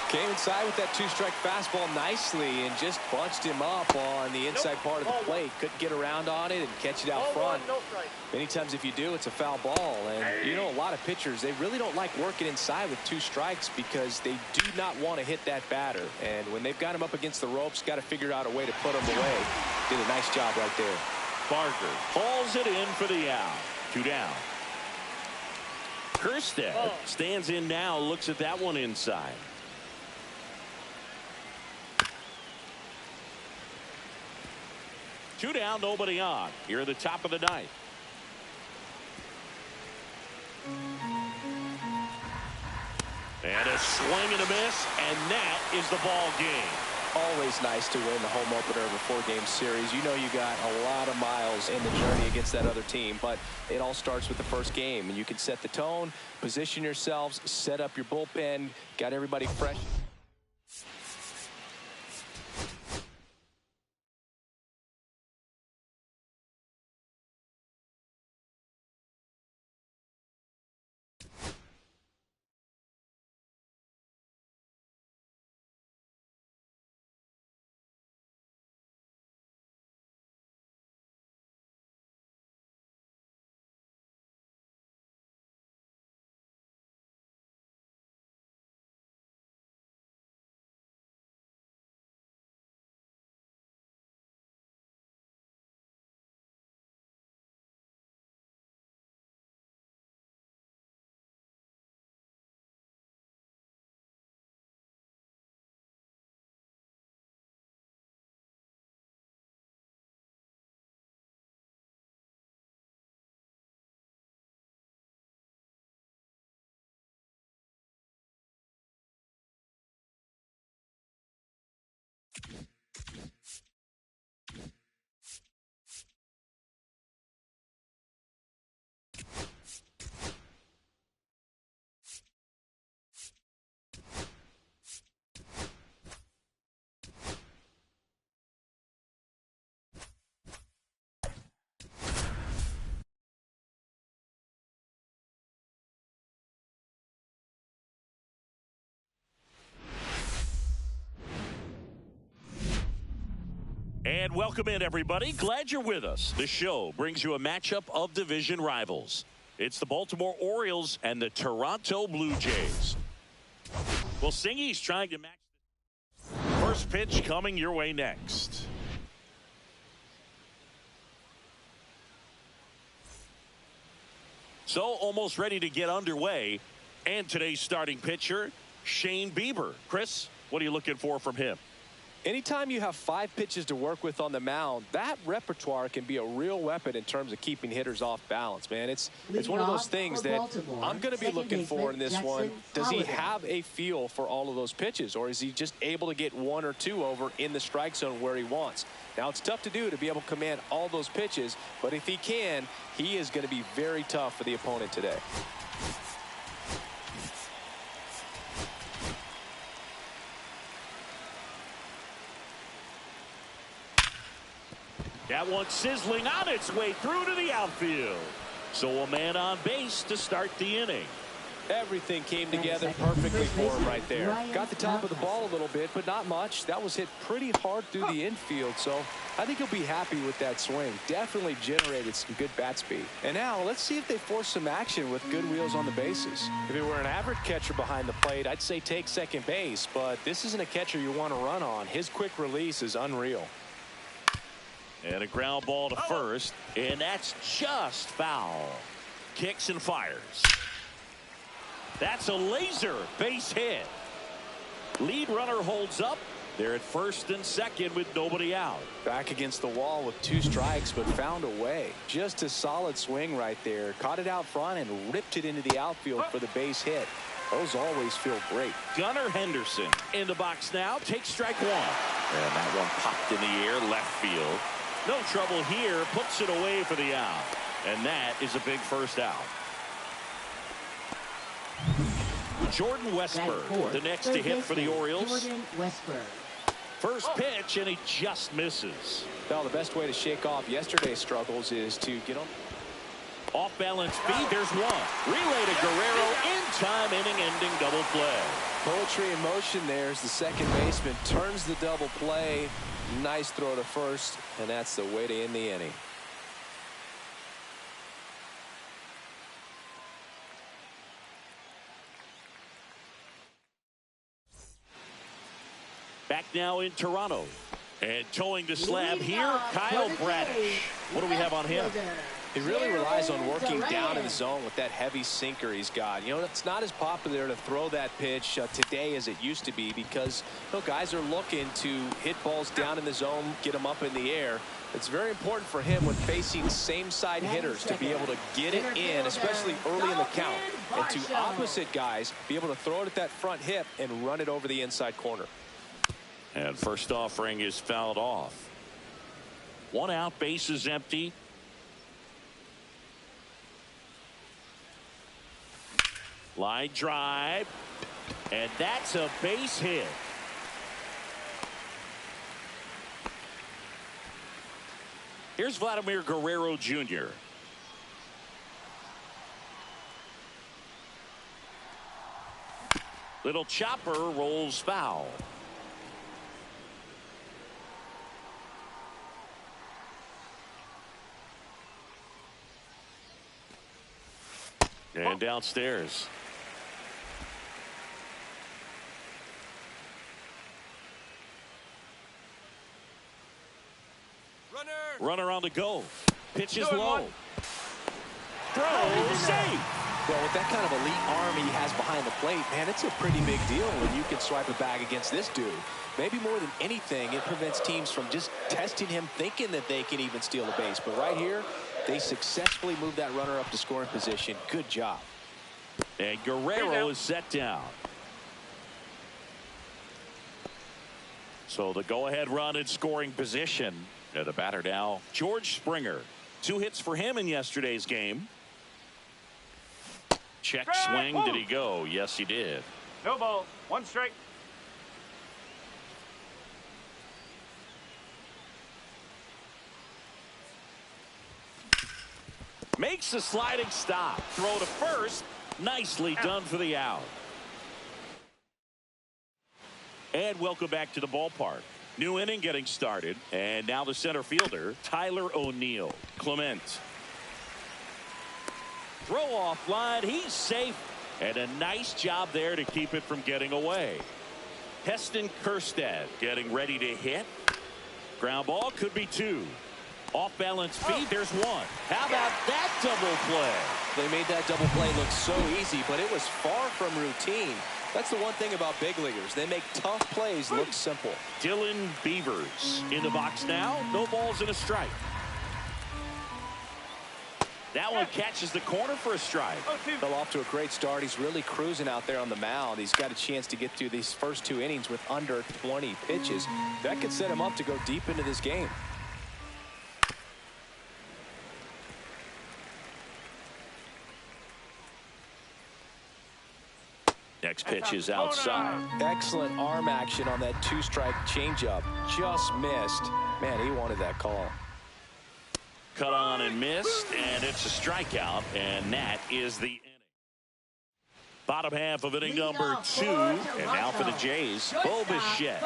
Came inside with that 2-strike fastball nicely and just bunched him up on the inside part of the plate. Couldn't get around on it and catch it out front. Many times if you do, it's a foul ball. And you know, a lot of pitchers, they really don't like working inside with 2 strikes because they do not want to hit that batter. And when they've got him up against the ropes, got to figure out a way to put him away. Did a nice job right there. Barker hauls it in for the out. 2 down. Kerstead stands in now, looks at that one inside. Two down, nobody on. Here at the top of the 9th. And a swing and a miss, and that is the ball game. Always nice to win the home opener of a 4-game series. You know you got a lot of miles in the journey against that other team, but it all starts with the first game, and you can set the tone, position yourselves, set up your bullpen, got everybody fresh. And welcome in, everybody. Glad you're with us. The show brings you a matchup of division rivals. It's the Baltimore Orioles and the Toronto Blue Jays. Well, Singy's trying to match. First pitch coming your way next. So almost ready to get underway. And today's starting pitcher, Shane Bieber. Chris, what are you looking for from him? Anytime you have 5 pitches to work with on the mound, that repertoire can be a real weapon in terms of keeping hitters off balance, man. It's one of those things that I'm going to be looking for in this one. Does he have a feel for all of those pitches, or is he just able to get 1 or 2 over in the strike zone where he wants? Now, it's tough to do to be able to command all those pitches, but if he can, he is going to be very tough for the opponent today. That one sizzling on its way through to the outfield. So a man on base to start the inning. Everything came together perfectly for him right there. Got the top of the ball a little bit, but not much. That was hit pretty hard through the infield, so I think he'll be happy with that swing. Definitely generated some good bat speed. And now let's see if they force some action with good wheels on the bases. If it were an average catcher behind the plate, I'd say take second base, but this isn't a catcher you want to run on. His quick release is unreal. And a ground ball to first, and that's just foul. Kicks and fires. That's a laser base hit. Lead runner holds up. They're at first and second with nobody out. Back against the wall with 2 strikes, but found a way. Just a solid swing right there. Caught it out front and ripped it into the outfield for the base hit. Those always feel great. Gunnar Henderson in the box now. Takes strike 1. And that one popped in the air left field. No trouble here. Puts it away for the out. And that is a big first out. Jordan Westburg, the next to hit for the Orioles. Jordan Westburg. First pitch, and he just misses. Well, the best way to shake off yesterday's struggles is to get on. Off balance feed, there's one. Relay to Guerrero, in time, inning-ending double play. Poetry in motion there as the second baseman turns the double play. Nice throw to first, and that's the way to end the inning. Back now in Toronto. And towing the slab here, Kyle Bradish. What do we have on him? He really relies on working down in the zone with that heavy sinker he's got. You know, it's not as popular to throw that pitch today as it used to be because guys are looking to hit balls down in the zone, get them up in the air. It's very important for him when facing same-side hitters to be able to get it in, especially early in the count. And to opposite guys, be able to throw it at that front hip and run it over the inside corner. And first offering is fouled off. 1 out, base is empty. Line drive, and that's a base hit. Here's Vladimir Guerrero Jr. Little chopper rolls foul. And downstairs. Runner on the go. Pitch is low. Throw, safe. Well, with that kind of elite arm he has behind the plate, man, it's a pretty big deal when you can swipe a bag against this dude. Maybe more than anything, it prevents teams from just testing him, thinking that they can even steal a base. But right here, they successfully moved that runner up to scoring position. Good job. And Guerrero is set down. So the go-ahead run in scoring position. And the batter now, George Springer. 2 hits for him in yesterday's game. Check swing. Did he go? Yes, he did. No ball. 1 strike. Makes the sliding stop. Throw to first. Nicely done for the out. And welcome back to the ballpark. New inning getting started. And now the center fielder, Tyler O'Neill. Clement. Throw off line. He's safe. And a nice job there to keep it from getting away. Heston Kjerstad getting ready to hit. Ground ball could be 2. Off balance feet. There's 1. How about that double play? They made that double play look so easy, but it was far from routine. That's the one thing about big leaguers. They make tough plays look simple. Dylan Beavers in the box now. No balls and a strike. That one catches the corner for a strike. Fell off to a great start. He's really cruising out there on the mound. He's got a chance to get through these first 2 innings with under 20 pitches. That could set him up to go deep into this game. Next pitch is outside. Excellent arm action on that 2-strike changeup. Just missed. Man, he wanted that call. Cut on and missed, and it's a strikeout, and that is the inning. Bottom half of inning number 2, and now for the Jays, Bo Bichette.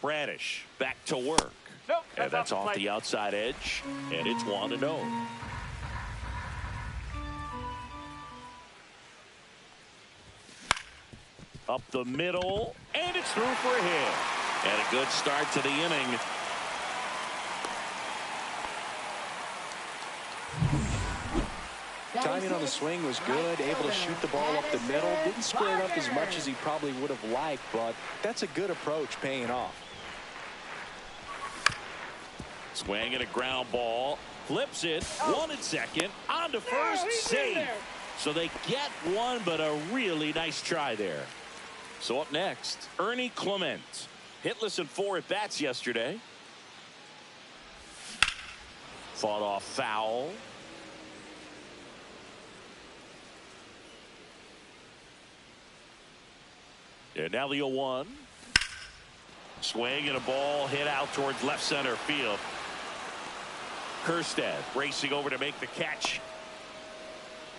Bradish back to work. And that's off the outside edge, and it's 1-0. Up the middle, and it's through for a hit. And a good start to the inning. Timing on the swing was good, able to shoot the ball up the middle. Didn't square it up as much as he probably would have liked, but that's a good approach paying off. Swing and a ground ball. Flips it. 1 at second. On to first. Safe. So they get 1, but a really nice try there. So up next, Ernie Clement. Hitless in 4 at-bats yesterday. Fought off foul. And now the 0-1. Swing and a ball hit out towards left center field. Kjerstad racing over to make the catch.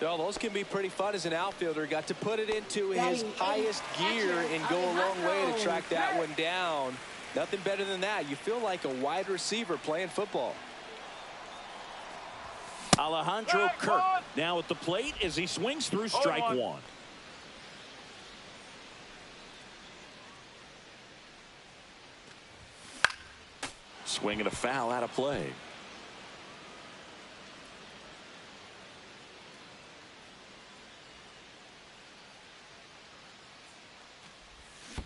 Oh, those can be pretty fun as an outfielder. Got to put it into his highest gear and go a long way to track that one down. Nothing better than that. You feel like a wide receiver playing football. Alejandro Kirk now at the plate as he swings through strike 1. Swing and a foul out of play.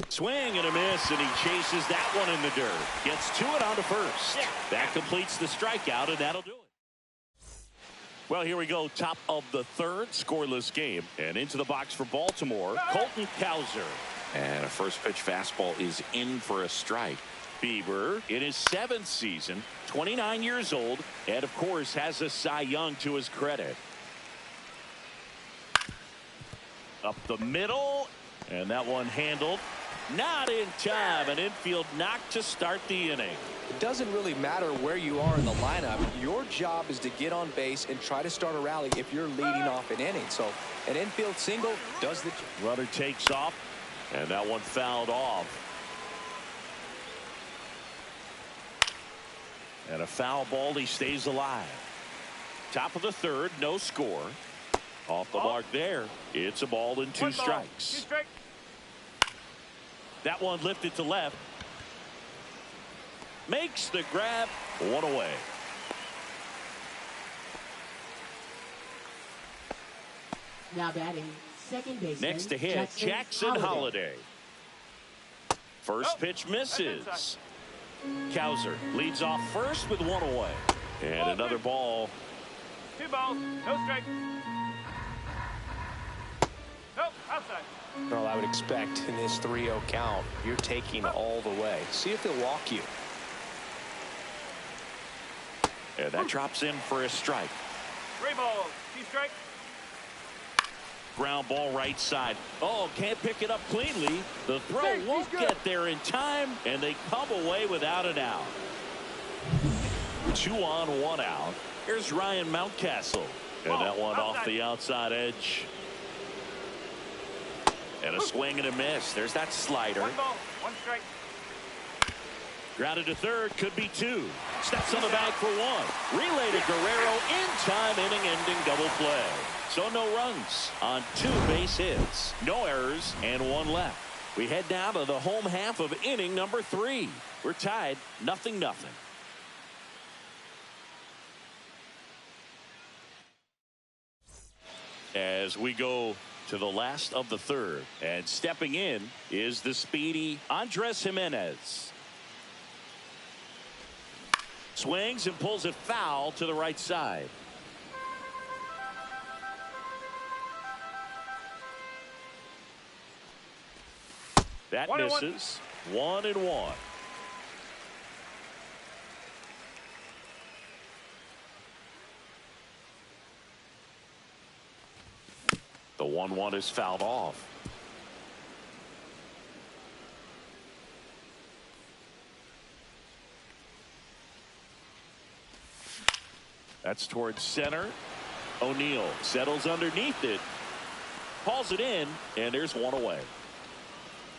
Swing and a miss, and he chases that one in the dirt. Gets to it on to first. That completes the strikeout, and that'll do it. Well, here we go. Top of the 3rd, scoreless game. And into the box for Baltimore, Colton Cowser. And a first pitch fastball is in for a strike. Bieber in his 7th season, 29 years old, and of course has a Cy Young to his credit. Up the middle, and that one handled. Not in time. An infield knock to start the inning. It doesn't really matter where you are in the lineup. Your job is to get on base and try to start a rally if you're leading off an inning. So an infield single does the job. Runner takes off, and that one fouled off. And a foul ball. He stays alive. Top of the 3rd, no score. Off the mark there. It's a ball and 2 strikes. That one lifted to left. Makes the grab. 1 away. Now batting, second baseman. Next to hit, Jackson Holliday. First pitch misses. Cowser leads off first with 1 away. And another ball. 2 balls, no strike. Nope, outside. Well, I would expect in this 3-0 count, you're taking all the way. See if they'll walk you. And that drops in for a strike. 3 balls, 2 strikes. Ground ball right side. Oh, can't pick it up cleanly. The throw won't get there in time, and they come away without an out. 2 on, 1 out. Here's Ryan Mountcastle. And that one off the outside edge. And a swing and a miss. There's that slider. 1 ball, 1 strike. Grounded to third, could be 2. Steps on the bag for 1. Relay to Guerrero in time, inning-ending double play. So no runs on 2 base hits. No errors and 1 left. We head now to the home half of inning number 3. We're tied 0-0. As we go to the last of the third, and stepping in is the speedy Andres Jimenez. Swings and pulls it foul to the right side. That misses. 1-1. The 1-1 is fouled off. That's towards center. O'Neill settles underneath it. Hauls it in, and there's 1 away.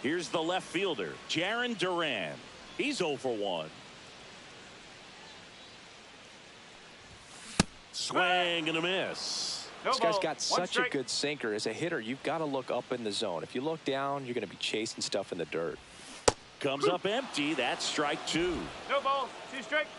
Here's the left fielder, Jarren Duran. He's 0 for 1. Swing and a miss. This guy's got such a good sinker. As a hitter, you've got to look up in the zone. If you look down, you're going to be chasing stuff in the dirt. Comes up empty. That's strike 2. No balls, 2 strikes.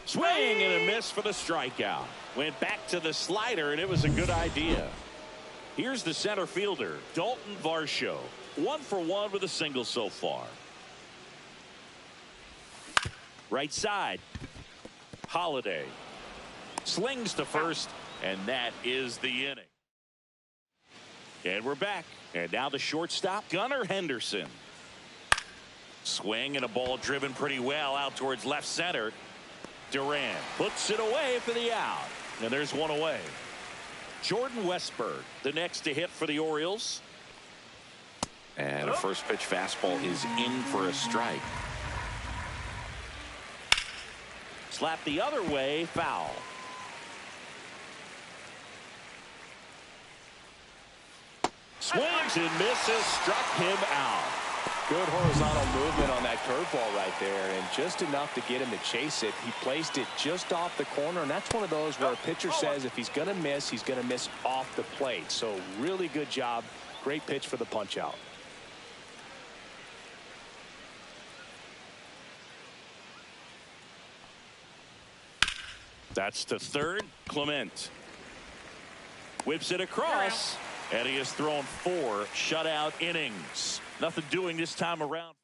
Swing and a miss for the strikeout. Went back to the slider, and it was a good idea. Here's the center fielder, Dalton Varsho. 1 for 1 with a single so far. Right side. Holiday. Slings to first, and that is the inning. And we're back. And now the shortstop, Gunnar Henderson. Swing and a ball driven pretty well out towards left center. Duran puts it away for the out. And there's 1 away. Jordan Westburg, the next to hit for the Orioles. And a first pitch fastball is in for a strike. Slap the other way, foul. Swings and misses, struck him out. Good horizontal movement on that curveball right there, and just enough to get him to chase it. He placed it just off the corner, and that's one of those where a pitcher says if he's going to miss, he's going to miss off the plate. So really good job. Great pitch for the punch out. That's to third. Clement whips it across, and he has thrown 4 shutout innings. Nothing doing this time around.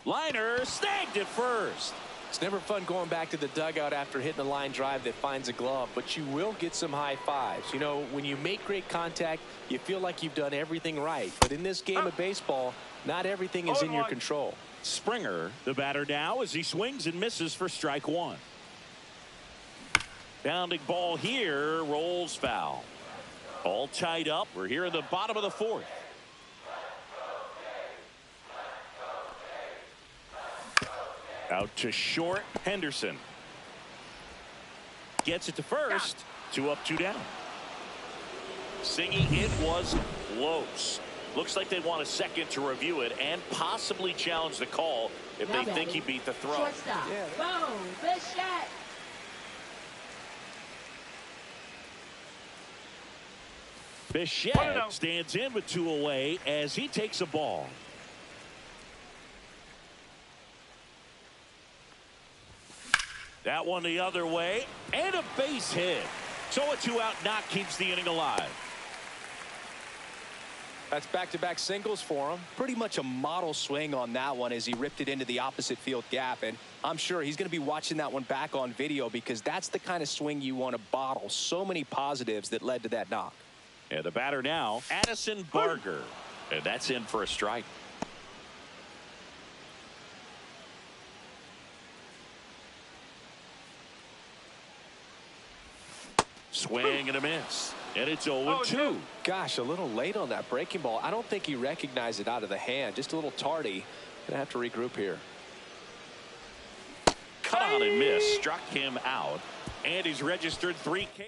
Liner snagged it first. It's never fun going back to the dugout after hitting a line drive that finds a glove, but you will get some high fives. You know, when you make great contact, you feel like you've done everything right. But in this game of baseball, not everything is in your control. Springer, the batter now, as he swings and misses for strike 1. Bounding ball here, rolls foul. All tied up. We're here in the bottom of the 4th. Out to short, Henderson. Gets it to first. 2 up, 2 down. Singy, it was close. Looks like they want a second to review it and possibly challenge the call if they think he beat the throw. Shortstop, Bo Bichette. Bichette stands in with 2 away as he takes a ball. That one the other way, and a base hit. So a 2-out knock keeps the inning alive. That's back-to-back singles for him. Pretty much a model swing on that one as he ripped it into the opposite field gap. And I'm sure he's going to be watching that one back on video because that's the kind of swing you want to bottle. So many positives that led to that knock. And the batter now, Addison Barger. And that's in for a strike. Swing and a miss. And it's 0-2. Gosh, a little late on that breaking ball. I don't think he recognized it out of the hand. Just a little tardy. Gonna have to regroup here. Cut on and miss. Struck him out. And he's registered 3 Ks.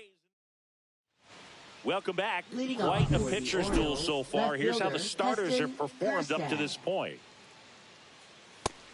Welcome back. Quite a pitcher's duel so far. Here's how the starters have performed up to this point.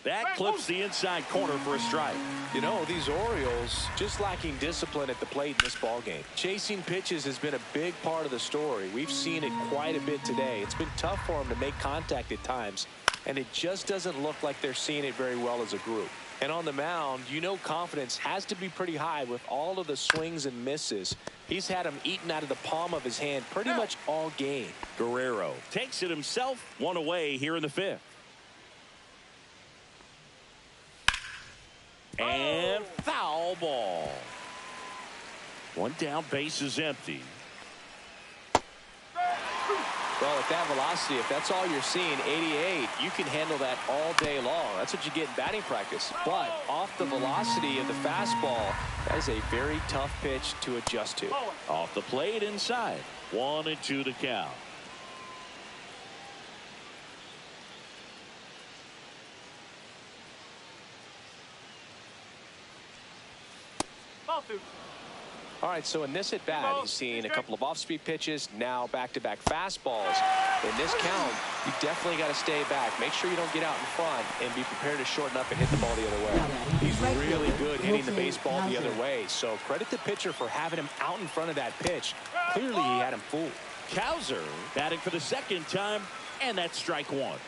That clips the inside corner for a strike. You know, these Orioles just lacking discipline at the plate in this ballgame. Chasing pitches has been a big part of the story. We've seen it quite a bit today. It's been tough for them to make contact at times, and it just doesn't look like they're seeing it very well as a group. And on the mound, you know confidence has to be pretty high with all of the swings and misses. He's had them eaten out of the palm of his hand pretty much all game. Guerrero takes it himself. 1 away here in the 5th. And foul ball. 1 down, base is empty. Well, at that velocity, if that's all you're seeing, 88, you can handle that all day long. That's what you get in batting practice. But off the velocity of the fastball, that is a very tough pitch to adjust to. Off the plate inside. 1-2 to count. All right, so in this at-bat, he's seen a couple of off-speed pitches, now back-to-back fastballs. In this count, you definitely got to stay back. Make sure you don't get out in front and be prepared to shorten up and hit the ball the other way. He's really good hitting the baseball the other way, so credit the pitcher for having him out in front of that pitch. Clearly, he had him fooled. Cowser batting for the 2nd time, and that's strike 1.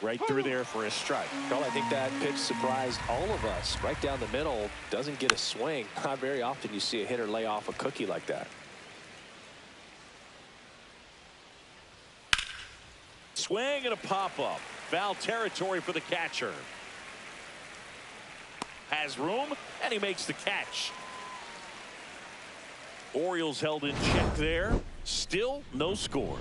Right through there for a strike. Well, I think that pitch surprised all of us. Right down the middle, doesn't get a swing. Not very often you see a hitter lay off a cookie like that. Swing and a pop-up. Foul territory for the catcher. Has room, and he makes the catch. Orioles held in check there. Still no score.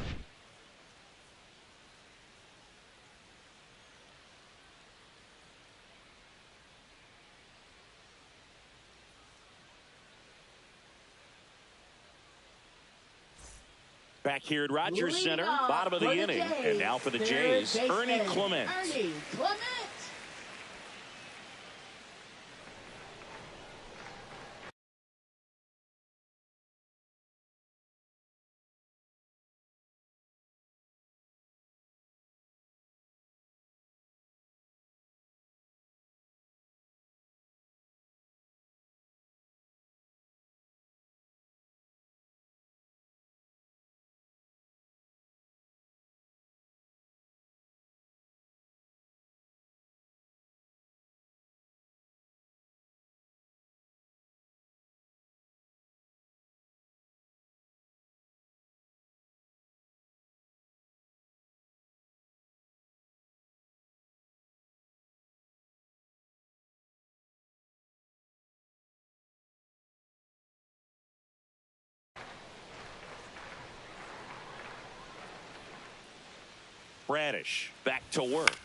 Back here at Rogers Center, bottom of the inning. And now for the Jays, Ernie Clement. Bradish back to work.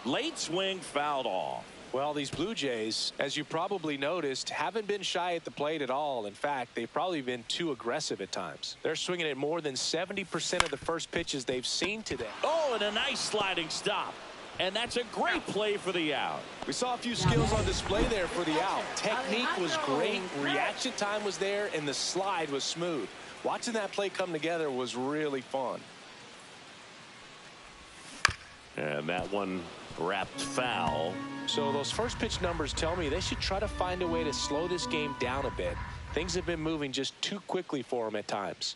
Late swing fouled off. Well, these Blue Jays, as you probably noticed, haven't been shy at the plate at all. In fact, they've probably been too aggressive at times. They're swinging at more than 70% of the first pitches they've seen today. Oh, and a nice sliding stop. And that's a great play for the out. We saw a few skills on display there for the out. Technique was great, reaction time was there, and the slide was smooth. Watching that play come together was really fun. And that one wrapped foul. So those first pitch numbers tell me they should try to find a way to slow this game down a bit. Things have been moving just too quickly for them at times.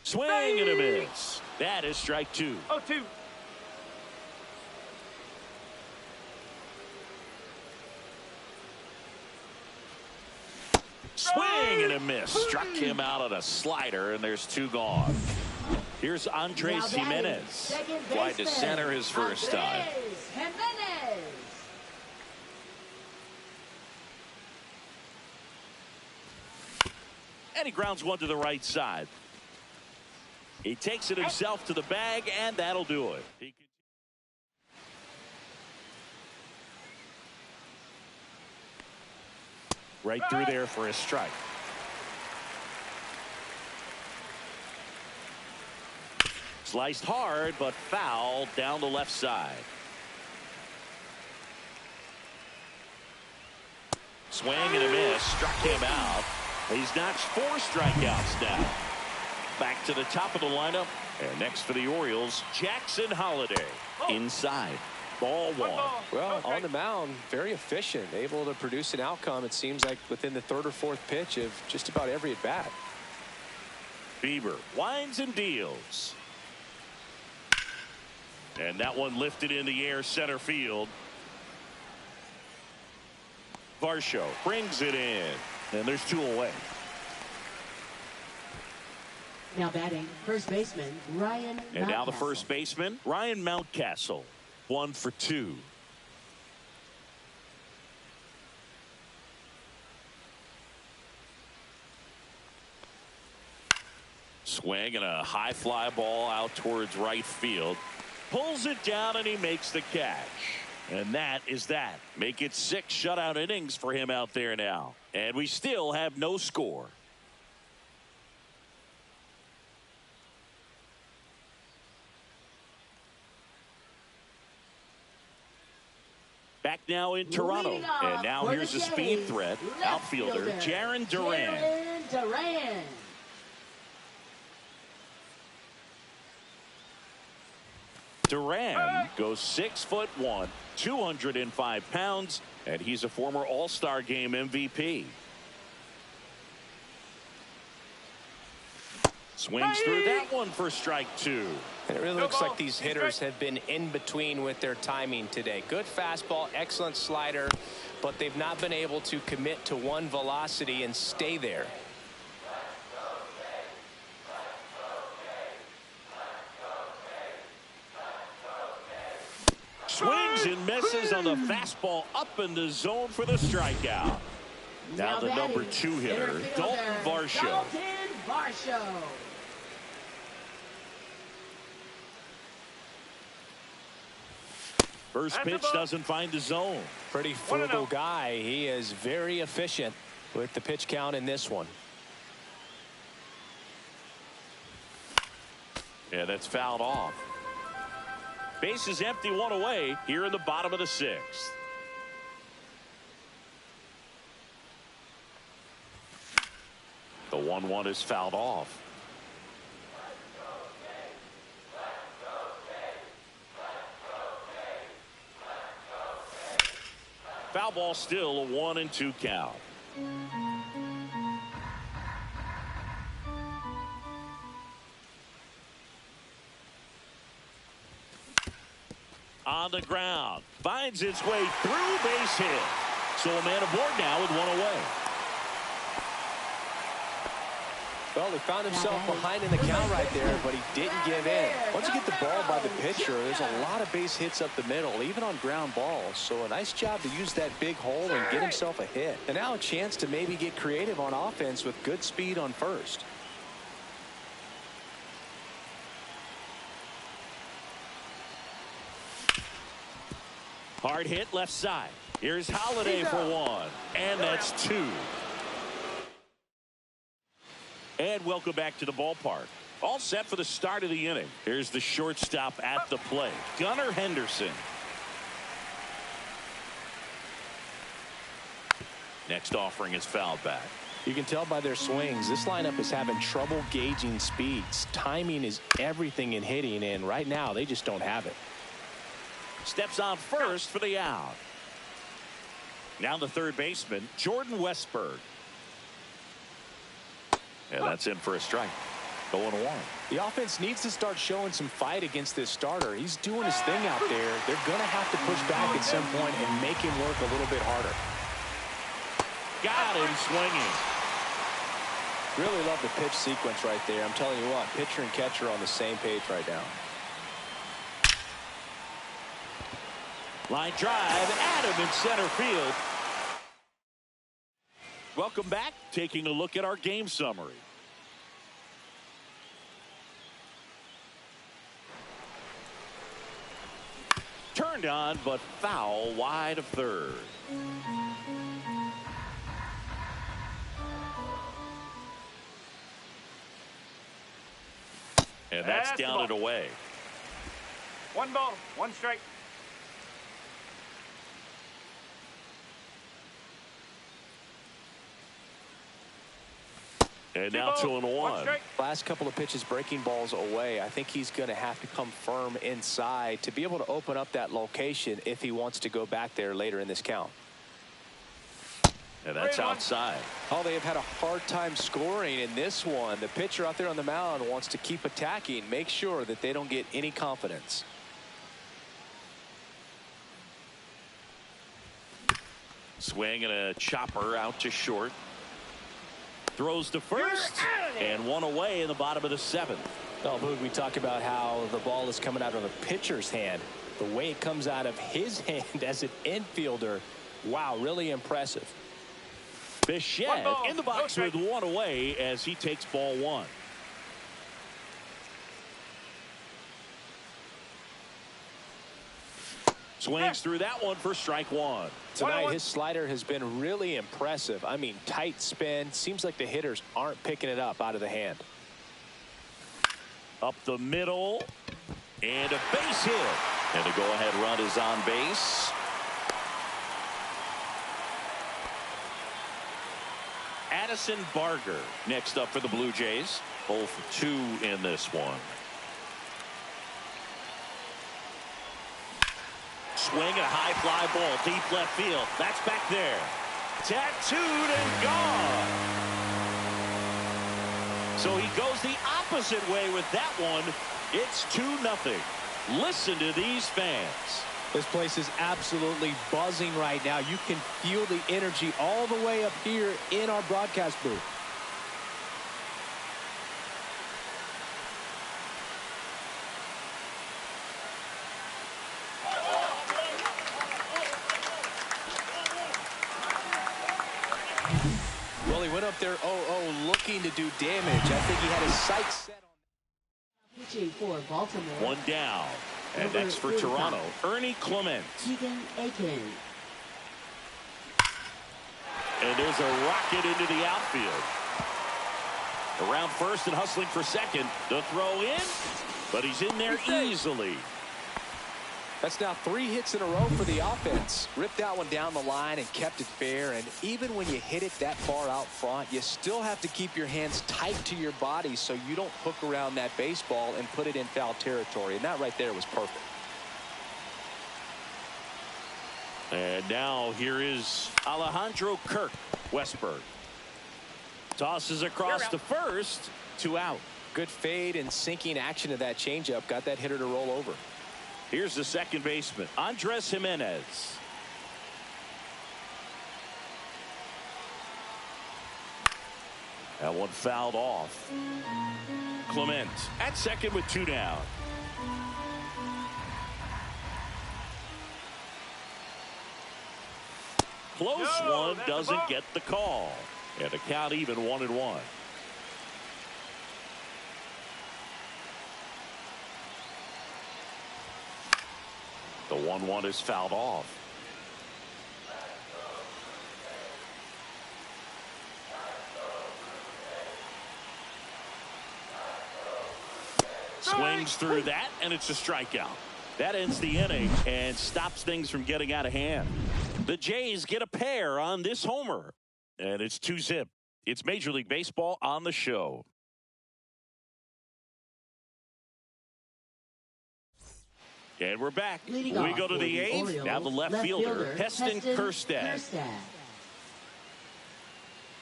Swing and a miss. That is strike 2. 0-2. Swing and a miss. Struck him out on a slider, and there's 2 gone. Here's Andres Jimenez. Wide to center his first time. And he grounds one to the right side. He takes it himself to the bag, and that'll do it. right through there for a strike. Sliced hard, but foul down the left side. Swing and a miss. Struck him out. He's notched 4 strikeouts now. Back to the top of the lineup. And next for the Orioles, Jackson Holliday. Inside. Ball 1. Well, on the mound, very efficient. Able to produce an outcome, it seems like, within the 3rd or 4th pitch of just about every at-bat. Bieber winds and deals. And that one lifted in the air center field. Varsho brings it in. And there's 2 away. Now batting, first baseman, Ryan Mountcastle. And now the first baseman, Ryan Mountcastle. 1 for 2. Swing and a high fly ball out towards right field. Pulls it down and he makes the catch. And that is that. Make it 6 shutout innings for him out there now. And we still have no score. Back now in Toronto. And now here's a speed threat. Outfielder Jarren Duran. Duran goes 6'1", 205 pounds, and he's a former All-Star Game MVP. Swings through that one for strike 2. And it really looks like these hitters have been in between with their timing today. Good fastball, excellent slider, but they've not been able to commit to one velocity and stay there. Swings and misses on the fastball up in the zone for the strikeout. Now the number 2 hitter, Dalton Varsho. First pitch doesn't find the zone. Pretty frugal guy. He is very efficient with the pitch count in this one. Yeah, that's fouled off. Base is empty, 1 away here in the bottom of the 6th. The 1-1 is fouled off. Foul ball, still a 1-2 count. On the ground, finds its way through, base hit. So a man aboard now with 1 away. Well, he found himself behind in the count right there, but he didn't give in. Once you get the ball by the pitcher, there's a lot of base hits up the middle, even on ground balls. So a nice job to use that big hole and get himself a hit. And now a chance to maybe get creative on offense with good speed on first. Hard hit left side. Here's Holliday for 1. And that's 2. And welcome back to the ballpark. All set for the start of the inning. Here's the shortstop at the plate, Gunnar Henderson. Next offering is fouled back. You can tell by their swings, this lineup is having trouble gauging speeds. Timing is everything in hitting, and right now they just don't have it. Steps on first for the out. Now the third baseman, Jordan Westburg. And that's in for a strike. 0-1. The offense needs to start showing some fight against this starter. He's doing his thing out there. They're going to have to push back at some point and make him work a little bit harder. Got him swinging. Really love the pitch sequence right there. I'm telling you what, pitcher and catcher are on the same page right now. Line drive, Adam in center field. Welcome back. Taking a look at our game summary. Turned on, but foul wide of third. And that's down and away. 1 ball, 1 strike. And now 2-1. Last couple of pitches breaking balls away. I think he's going to have to come firm inside to be able to open up that location if he wants to go back there later in this count. And that's outside. Oh, they have had a hard time scoring in this one. The pitcher out there on the mound wants to keep attacking, make sure that they don't get any confidence. Swing and a chopper out to short. Throws to first, and 1 away in the bottom of the 7th. Oh, Boog, we talk about how the ball is coming out of a pitcher's hand. The way it comes out of his hand as an infielder, wow, really impressive. Bichette in the box with 1 away as he takes ball 1. Swings through that one for strike 1. Tonight, his slider has been really impressive. I mean, tight spin. Seems like the hitters aren't picking it up out of the hand. Up the middle. And a base hit. And the go-ahead run is on base. Addison Barger next up for the Blue Jays. 0 for 2 in this one. Swing and a high fly ball deep left field. That's back there. Tattooed and gone. So he goes the opposite way with that one. It's 2-0. Listen to these fans. This place is absolutely buzzing right now. You can feel the energy all the way up here in our broadcast booth. Well, he went up there 0-0 looking to do damage. I think he had his sights set on. Pitching for Baltimore. 1 down. And next for Toronto, Ernie Clement. Keegan Aiken. And there's a rocket into the outfield. Around first and hustling for second. The throw in, but he's in there easily. That's now 3 hits in a row for the offense. Ripped that one down the line and kept it fair. And even when you hit it that far out front, you still have to keep your hands tight to your body so you don't hook around that baseball and put it in foul territory. And that right there was perfect. And now here is Alejandro Kirk Westberg. Tosses across to first. 2 out. Good fade and sinking action of that changeup. Got that hitter to roll over. Here's the second baseman, Andres Jimenez. That one fouled off. Clement at second with 2 down. Close one, doesn't get the call. And the count even 1-1. The 1-1 is fouled off. Swings through that, and it's a strikeout. That ends the inning and stops things from getting out of hand. The Jays get a pair on this homer, and it's 2-zip. It's Major League Baseball on the show. And we're back. We go to the 8th. Now the left fielder, Heston Kjerstad.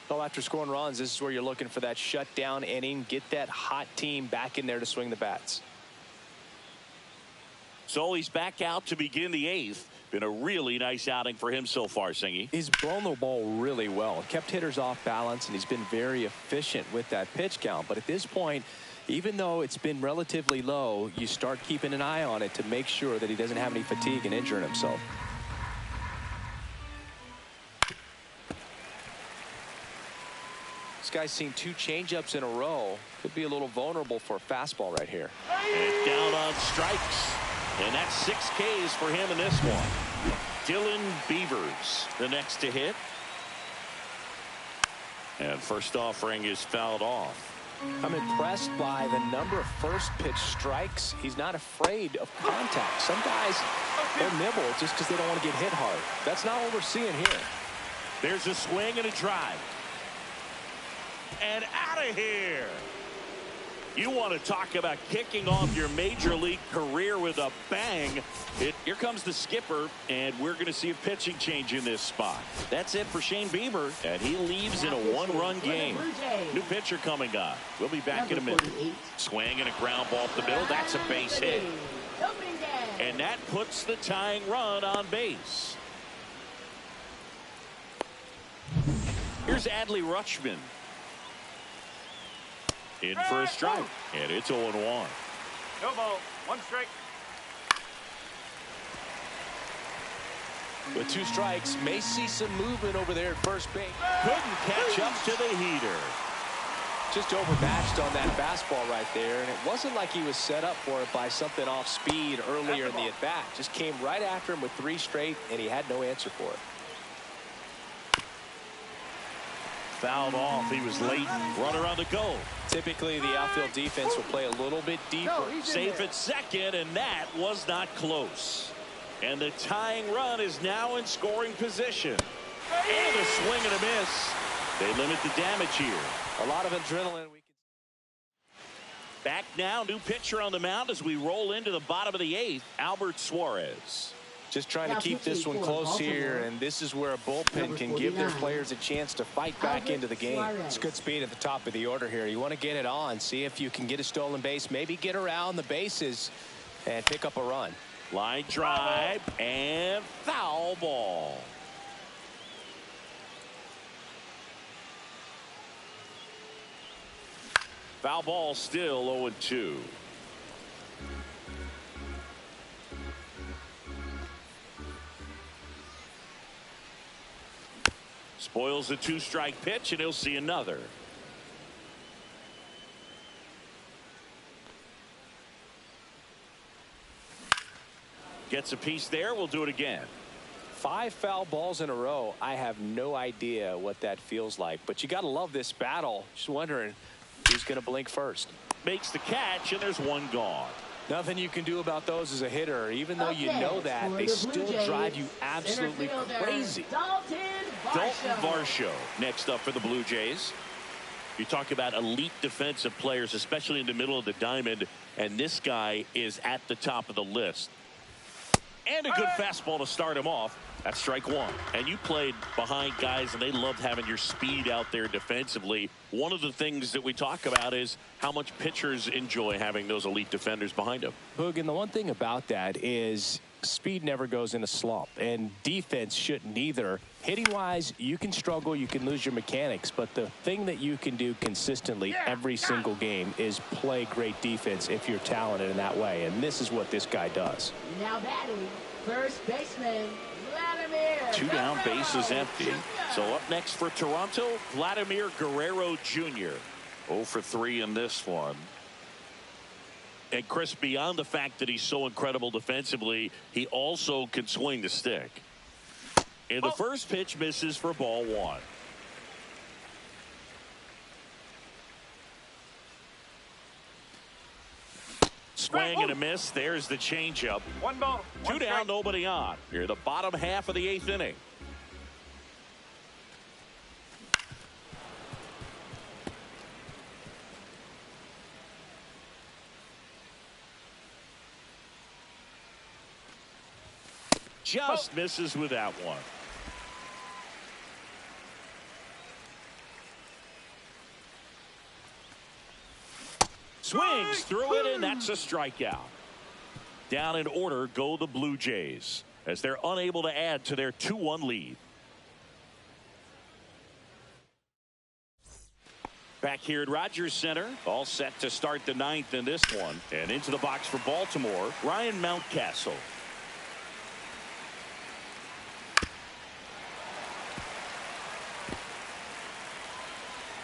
Well, after scoring runs, this is where you're looking for that shutdown inning. Get that hot team back in there to swing the bats. So he's back out to begin the 8th. Been a really nice outing for him so far, Singy. He's blown the ball really well. Kept hitters off balance, and he's been very efficient with that pitch count. But at this point, even though it's been relatively low, you start keeping an eye on it to make sure that he doesn't have any fatigue and injuring himself. This guy's seen 2 changeups in a row. Could be a little vulnerable for a fastball right here. And down on strikes. And that's 6 Ks for him in this one. Dylan Beavers, the next to hit. And first offering is fouled off. I'm impressed by the number of first pitch strikes. He's not afraid of contact. Some guys, they'll nibble just because they don't want to get hit hard. That's not what we're seeing here. There's a swing and a drive. And out of here. You want to talk about kicking off your major league career with a bang. Here comes the skipper, and we're going to see a pitching change in this spot. That's it for Shane Bieber, and he leaves in a one-run game. New pitcher coming up. We'll be back in a minute. Swing and a ground ball up the middle. That's a base hit. And that puts the tying run on base. Here's Adley Rutschman. In for a strike, and it's 0-1. No ball, 1 strike. With 2 strikes, may see some movement over there at first base. Couldn't catch up to the heater. Just overmatched on that fastball right there, and it wasn't like he was set up for it by something off speed earlier in the at-bat. Just came right after him with 3 straight, and he had no answer for it. Fouled off. He was late. Runner on the go. Typically, the outfield defense will play a little bit deeper. Safe at second, and that was not close. And the tying run is now in scoring position. And a swing and a miss. They limit the damage here. A lot of adrenaline. Back now, new pitcher on the mound as we roll into the bottom of the 8th, Albert Suarez. Just trying to keep this one close here, and this is where a bullpen can give their players a chance to fight back into the game. It's good speed at the top of the order here. You want to get it on, see if you can get a stolen base, maybe get around the bases and pick up a run. Line drive and foul ball. Foul ball, still 0-2. Spoils a 2-strike pitch, and he'll see another. Gets a piece there. We'll do it again. 5 foul balls in a row. I have no idea what that feels like, but you got to love this battle. Just wondering who's going to blink first. Makes the catch, and there's one gone. Nothing you can do about those as a hitter. Even though you know that, they still drive you absolutely crazy. Dalton Varsho next up for the Blue Jays. You talk about elite defensive players, especially in the middle of the diamond, and this guy is at the top of the list. And a good fastball to start him off. That's strike 1. And you played behind guys, and they loved having your speed out there defensively. One of the things that we talk about is how much pitchers enjoy having those elite defenders behind them. Boog, and the one thing about that is speed never goes in a slump, and defense shouldn't either. Hitting-wise, you can struggle, you can lose your mechanics, but the thing that you can do consistently every single game is play great defense if you're talented in that way, and this is what this guy does. Now batting, first baseman, Vladimir. 2 down, bases empty. So up next for Toronto, Vladimir Guerrero Jr. 0 for 3 in this one. And Chris, beyond the fact that he's so incredible defensively, he also can swing the stick. And the first pitch misses for ball 1. Swing and a miss. There's the changeup. 1 ball, 2 down, nobody on. Here, the bottom half of the 8th inning. Just misses with that one. Swings through it, and that's a strikeout. Down in order go the Blue Jays as they're unable to add to their 2-1 lead. Back here at Rogers Center, all set to start the 9th in this one. And into the box for Baltimore, Ryan Mountcastle.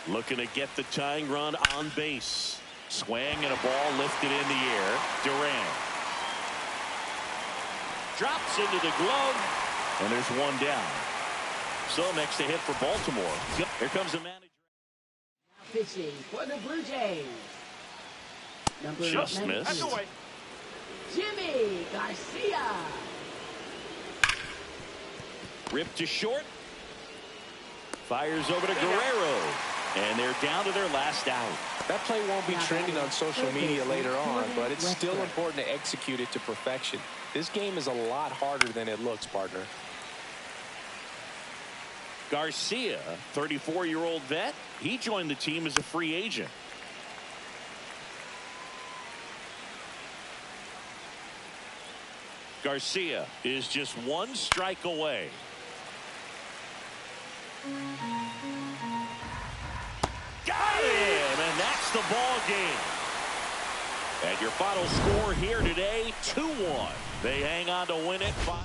Looking to get the tying run on base. Swing and a ball lifted in the air. Durant drops into the glove, and there's 1 down. So next to hit for Baltimore. Here comes the manager. Pitching for the Blue Jays. Number Just 19, missed. That's away. Jimmy Garcia. Ripped to short. Fires over to Guerrero. And they're down to their last out. That play won't be trending on social media later on, but it's still important to execute it to perfection. This game is a lot harder than it looks, partner. Garcia, 34-year-old vet, he joined the team as a free agent. Garcia is just one strike away. Got him, and that's the ball game. And your final score here today, 2-1. They hang on to win it 5.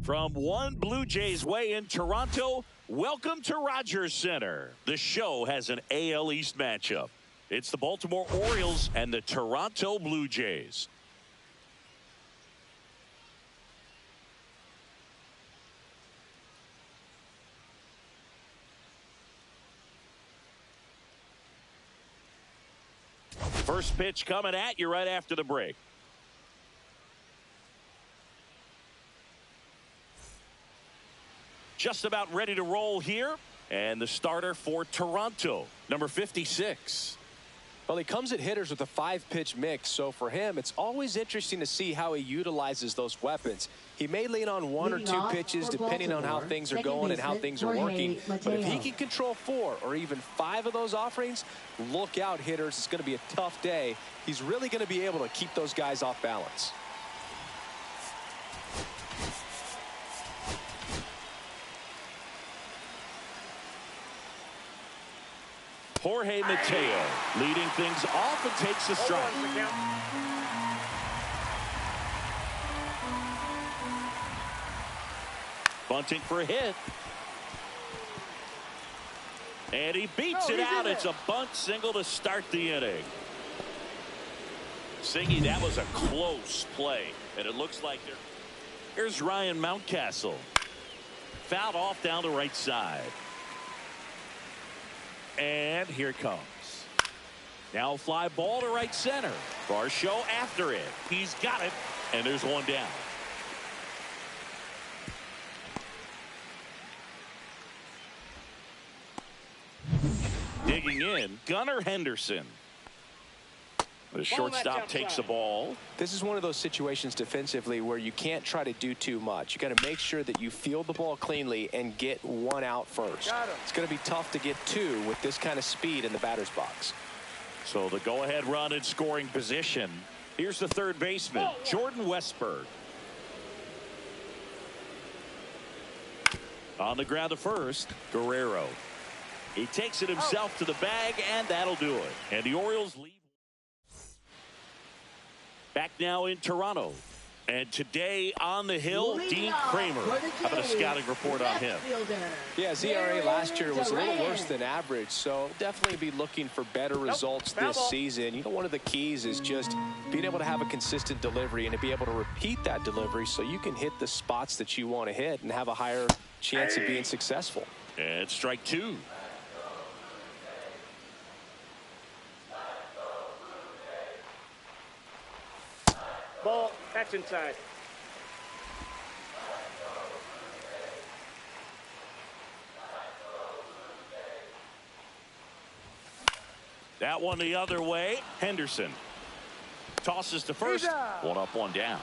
From one Blue Jays way in Toronto, welcome to Rogers Center. The show has an AL East matchup. It's the Baltimore Orioles and the Toronto Blue Jays. First pitch coming at you right after the break. Just about ready to roll here. And the starter for Toronto, number 56. Well, he comes at hitters with a 5-pitch mix, so for him, it's always interesting to see how he utilizes those weapons. He may lean on one or two pitches depending on how things are going and how things are working. But if he can control 4 or even 5 of those offerings, look out, hitters. It's going to be a tough day. He's really going to be able to keep those guys off balance. Jorge Mateo leading things off and takes a strike. Bunting for a hit. And he beats it out. It's a bunt single to start the inning. Singy, that was a close play. And it looks like here's Ryan Mountcastle. Fouled off down the right side. And here it comes. Now fly ball to right center. Varsho after it. He's got it. And there's one down. Digging in, Gunnar Henderson. The shortstop takes the ball. This is one of those situations defensively where you can't try to do too much. You got to make sure that you field the ball cleanly and get one out first. It's going to be tough to get 2 with this kind of speed in the batter's box. So the go-ahead run in scoring position. Here's the third baseman, Jordan Westberg. On the ground to first, Guerrero. He takes it himself to the bag, and that'll do it. And the Orioles lead. Back now in Toronto. And today on the hill, Leading Dean off Kramer. for the How about a Jays, scouting report on him? fielder, Yeah, his ERA last year was a little worse Durant. than average, so definitely be looking for better results foul this ball. season. You know, one of the keys is just being able to have a consistent delivery and to be able to repeat that delivery so you can hit the spots that you want to hit and have a higher chance of being successful. And strike two. Ball. That's inside. That one the other way. Henderson tosses to first. One up, one down.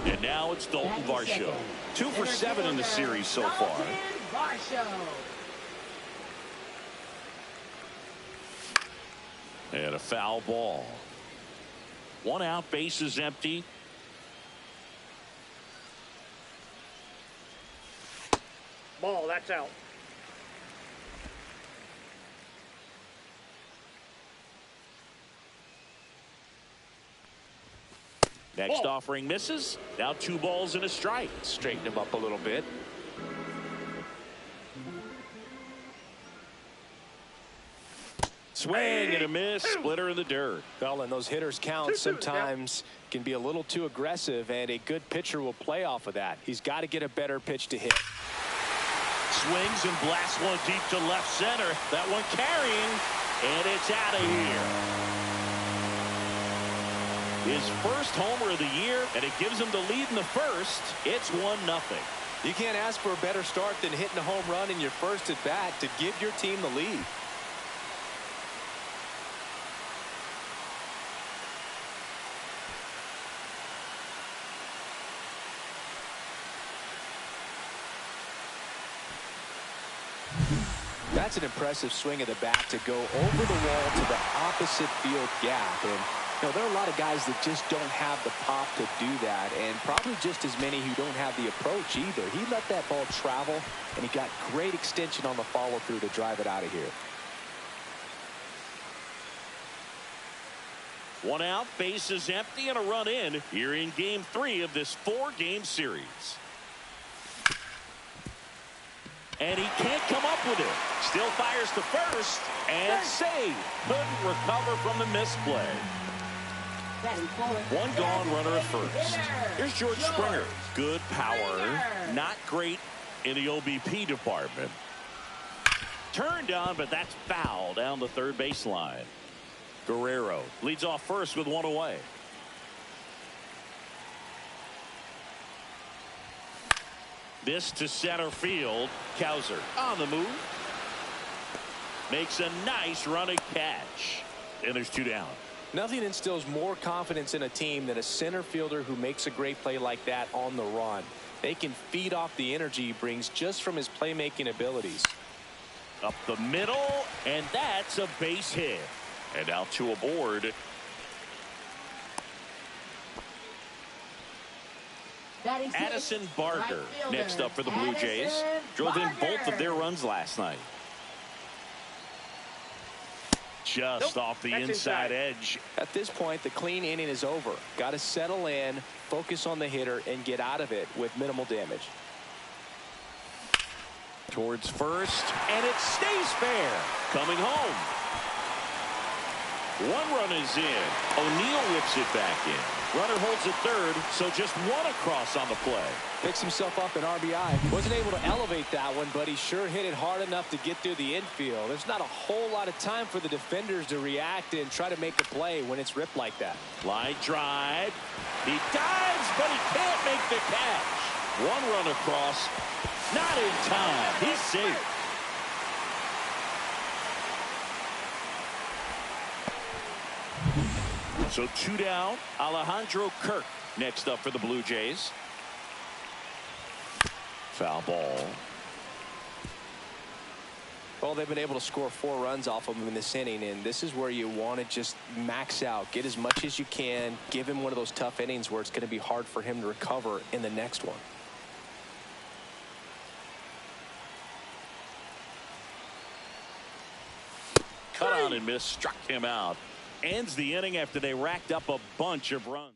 And now it's Dalton Varsho. 2 for 7 in the series so far. Dalton Varsho. And a foul ball. 1 out, bases empty. Ball. That's out. Next Ball. offering misses. Now 2 balls and a strike. Straighten him up a little bit. Swing and a miss. Splitter in the dirt. Well, and those hitters count sometimes can be a little too aggressive, and a good pitcher will play off of that. He's got to get a better pitch to hit. Swings and blasts one deep to left center. That one carrying, and it's out of here. His first homer of the year, and it gives him the lead in the first. It's 1-0. You can't ask for a better start than hitting a home run in your first at bat to give your team the lead. That's an impressive swing of the bat to go over the wall to the opposite field gap. And you know, there are a lot of guys that just don't have the pop to do that, and probably just as many who don't have the approach either. He let that ball travel, and he got great extension on the follow-through to drive it out of here. 1 out, bases empty, and a run in here in Game 3 of this 4-game series. And he can't come up with it. Still fires to first, and save. Couldn't recover from the misplay. 1 gone, runner at first. Here's George Springer. Good power, not great in the OBP department. Turned on, but that's foul down the third baseline. Guerrero leads off first with 1 away. This to center field. Cowser on the move. Makes a nice running catch. And there's 2 down. Nothing instills more confidence in a team than a center fielder who makes a great play like that on the run. They can feed off the energy he brings just from his playmaking abilities. Up the middle, and that's a base hit. And now 2 aboard. Addison Barker next up for the Blue Jays. Drove in both of their runs last night. Just off the inside edge. At this point, the clean inning is over. Got to settle in, focus on the hitter, and get out of it with minimal damage. Towards first, and it stays fair. Coming home. 1 run is in. O'Neill whips it back in. Runner holds at third, so just 1 across on the play. Picks himself up an RBI. Wasn't able to elevate that one, but he sure hit it hard enough to get through the infield. There's not a whole lot of time for the defenders to react and try to make a play when it's ripped like that. Line drive. He dives, but he can't make the catch. 1 run across. Not in time. He's safe. So 2 down. Alejandro Kirk next up for the Blue Jays. Foul ball. Well, they've been able to score 4 runs off of him in this inning, and this is where you want to just max out. Get as much as you can. Give him one of those tough innings where it's going to be hard for him to recover in the next one. Cut on and miss. Struck him out. Ends the inning after they racked up a bunch of runs.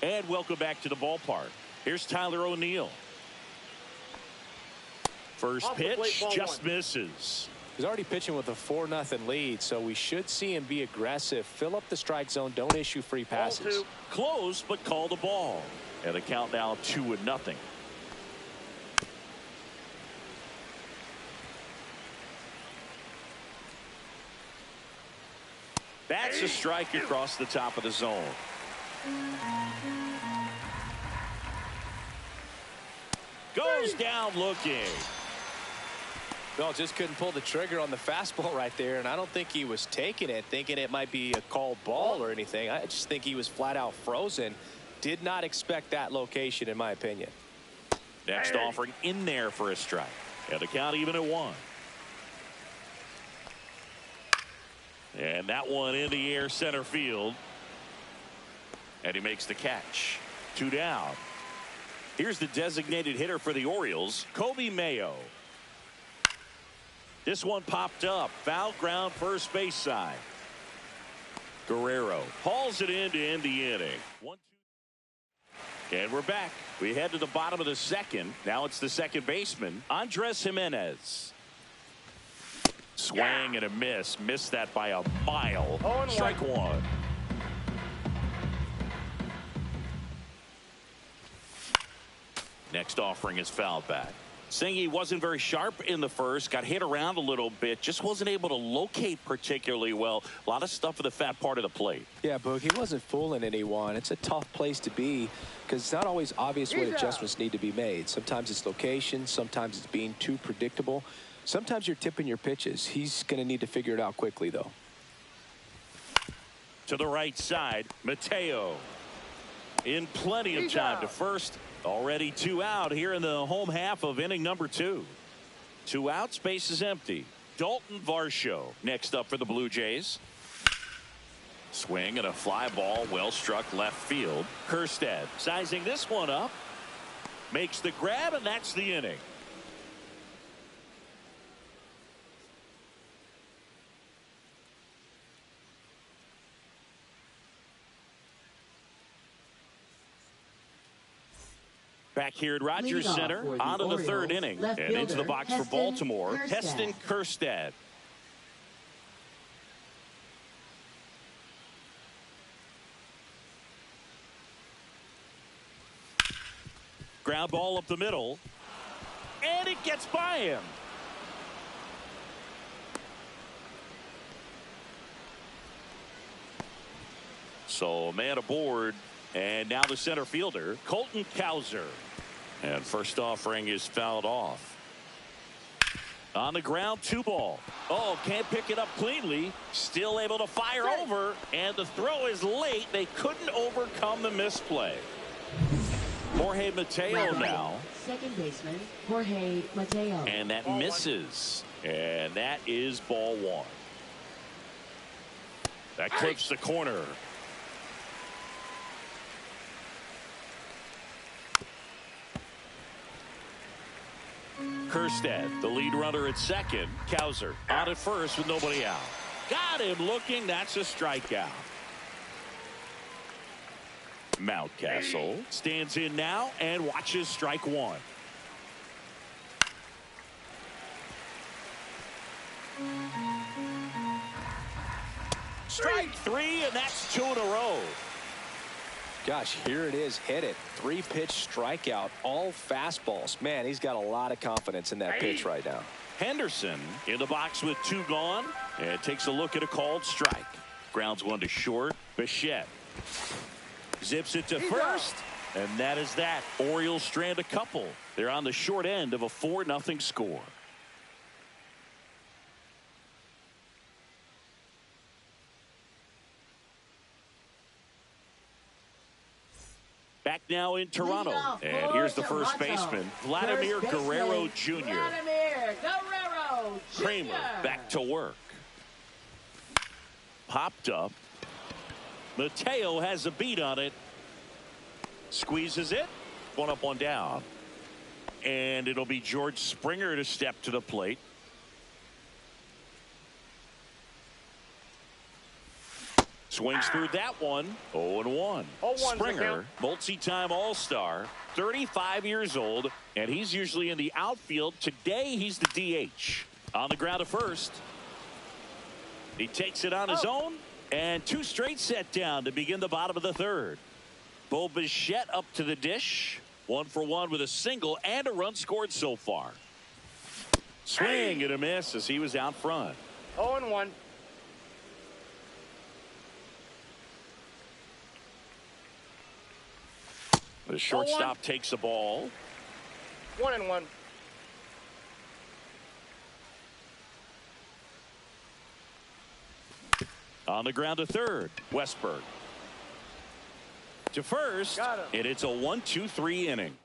And welcome back to the ballpark. Here's Tyler O'Neill. First pitch just misses. He's already pitching with a 4-0 lead, so we should see him be aggressive. Fill up the strike zone. Don't issue free passes. Close, but call the ball. And the count now 2-0. That's a strike across the top of the zone. Goes down looking. Well, just couldn't pull the trigger on the fastball right there, and I don't think he was taking it, thinking it might be a called ball or anything. I just think he was flat out frozen. Did not expect that location, in my opinion. Next offering in there for a strike. And the count even at 1. And that one in the air center field. And he makes the catch. 2 down. Here's the designated hitter for the Orioles, Kobe Mayo. This one popped up. Foul ground first base side. Guerrero hauls it in to end the inning. 1-2. And we're back. We head to the bottom of the second. Now it's the second baseman, Andres Jimenez. Swing and a miss. Missed that by a mile. Strike 1. Next offering is fouled back. Saying he wasn't very sharp in the first, got hit around a little bit, just wasn't able to locate particularly well. A lot of stuff for the fat part of the plate. Yeah, Boog, he wasn't fooling anyone. It's a tough place to be because it's not always obvious what adjustments need to be made. Sometimes it's location, sometimes it's being too predictable. Sometimes you're tipping your pitches. He's going to need to figure it out quickly, though. To the right side, Mateo. In plenty of time to first. Already 2 out here in the home half of inning number 2. 2 outs, base is empty. Dalton Varsho next up for the Blue Jays. Swing and a fly ball, well struck left field. Kjerstad sizing this one up. Makes the grab, and that's the inning. Back here at Rogers Center, on to the third inning, and into the box for Baltimore, Heston Kjerstad. Ground ball up the middle, and it gets by him. So man aboard, and now the center fielder, Colton Cowser. And first offering is fouled off. On the ground, 2 ball. Oh, can't pick it up cleanly. Still able to fire over, and the throw is late. They couldn't overcome the misplay. Jorge Mateo now. Second baseman, Jorge Mateo. And that misses. And that is ball 1. That clips the corner. Kjerstad, the lead runner at second. Cowser on at first with nobody out. Got him looking. That's a strikeout. Mountcastle stands in now and watches strike 1. Strike 3, and that's 2 in a row. Gosh, here it is. Hit it. 3-pitch strikeout. All fastballs. Man, he's got a lot of confidence in that pitch right now. Henderson in the box with 2 gone, and takes a look at a called strike. Grounds 1 to short. Bichette zips it to first, and that is that. Orioles strand a couple. They're on the short end of a 4-0 score. Back now in Toronto, and here's the first baseman, Vladimir Guerrero Jr. Vladimir Guerrero Jr. Kramer back to work. Popped up. Mateo has a beat on it. Squeezes it. 1 up, 1 down. And it'll be George Springer to step to the plate. Swings through that one. 0-1. Springer, multi-time All-Star, 35 years old, and he's usually in the outfield. Today, he's the DH. On the ground at first. He takes it on his own, and 2 straight set down to begin the bottom of the third. Bo Bichette up to the dish. 1 for 1 with a single and a run scored so far. Swing and a miss as he was out front. 0-1. The shortstop takes the ball. 1-1. On the ground to third. Westberg. To first. And it's a 1-2-3 inning.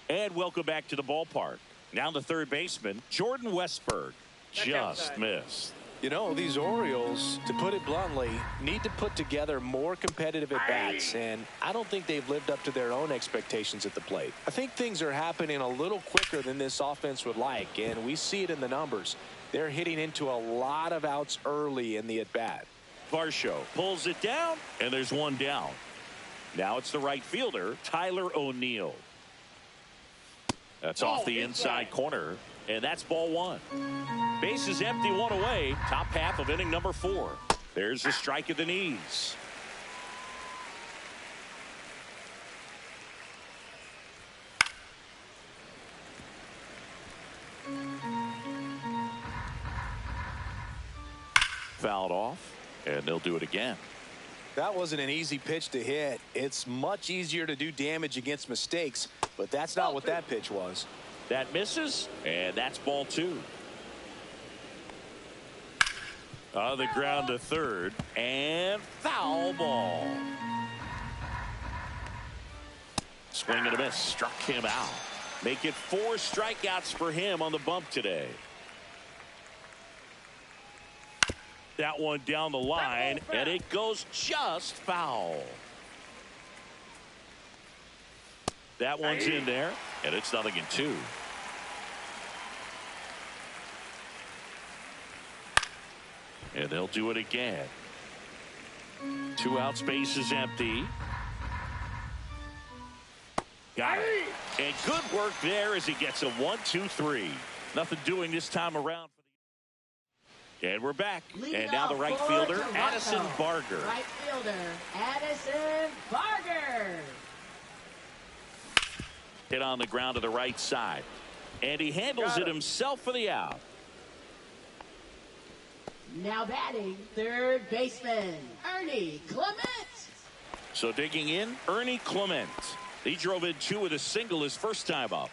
And welcome back to the ballpark. Now the third baseman, Jordan Westberg. Just missed. You know, these Orioles, to put it bluntly, need to put together more competitive at-bats, and I don't think they've lived up to their own expectations at the plate. I think things are happening a little quicker than this offense would like, and we see it in the numbers. They're hitting into a lot of outs early in the at-bat. Varsho pulls it down, and there's one down. Now it's the right fielder, Tyler O'Neill. That's off the inside corner, and that's ball 1. Base is empty, 1 away. Top half of inning number 4. There's the strike at the knees. Fouled off, and they'll do it again. That wasn't an easy pitch to hit. It's much easier to do damage against mistakes, but that's not what that pitch was. That misses, and that's ball 2. On the ground to third, and foul ball. Swing and a miss, struck him out. Make it 4 strikeouts for him on the bump today. That one down the line, and it goes just foul. That one's in there, and it's 0-2. And they'll do it again. 2 outs, base is empty. Got it. And good work there as he gets a 1-2-3. Nothing doing this time around. And we're back. And now the right fielder, Addison Barger. Right fielder, Addison Barger. Hit on the ground to the right side. And he handles it himself for the out. Now batting, third baseman, Ernie Clement. So digging in, Ernie Clement. He drove in 2 with a single his first time up.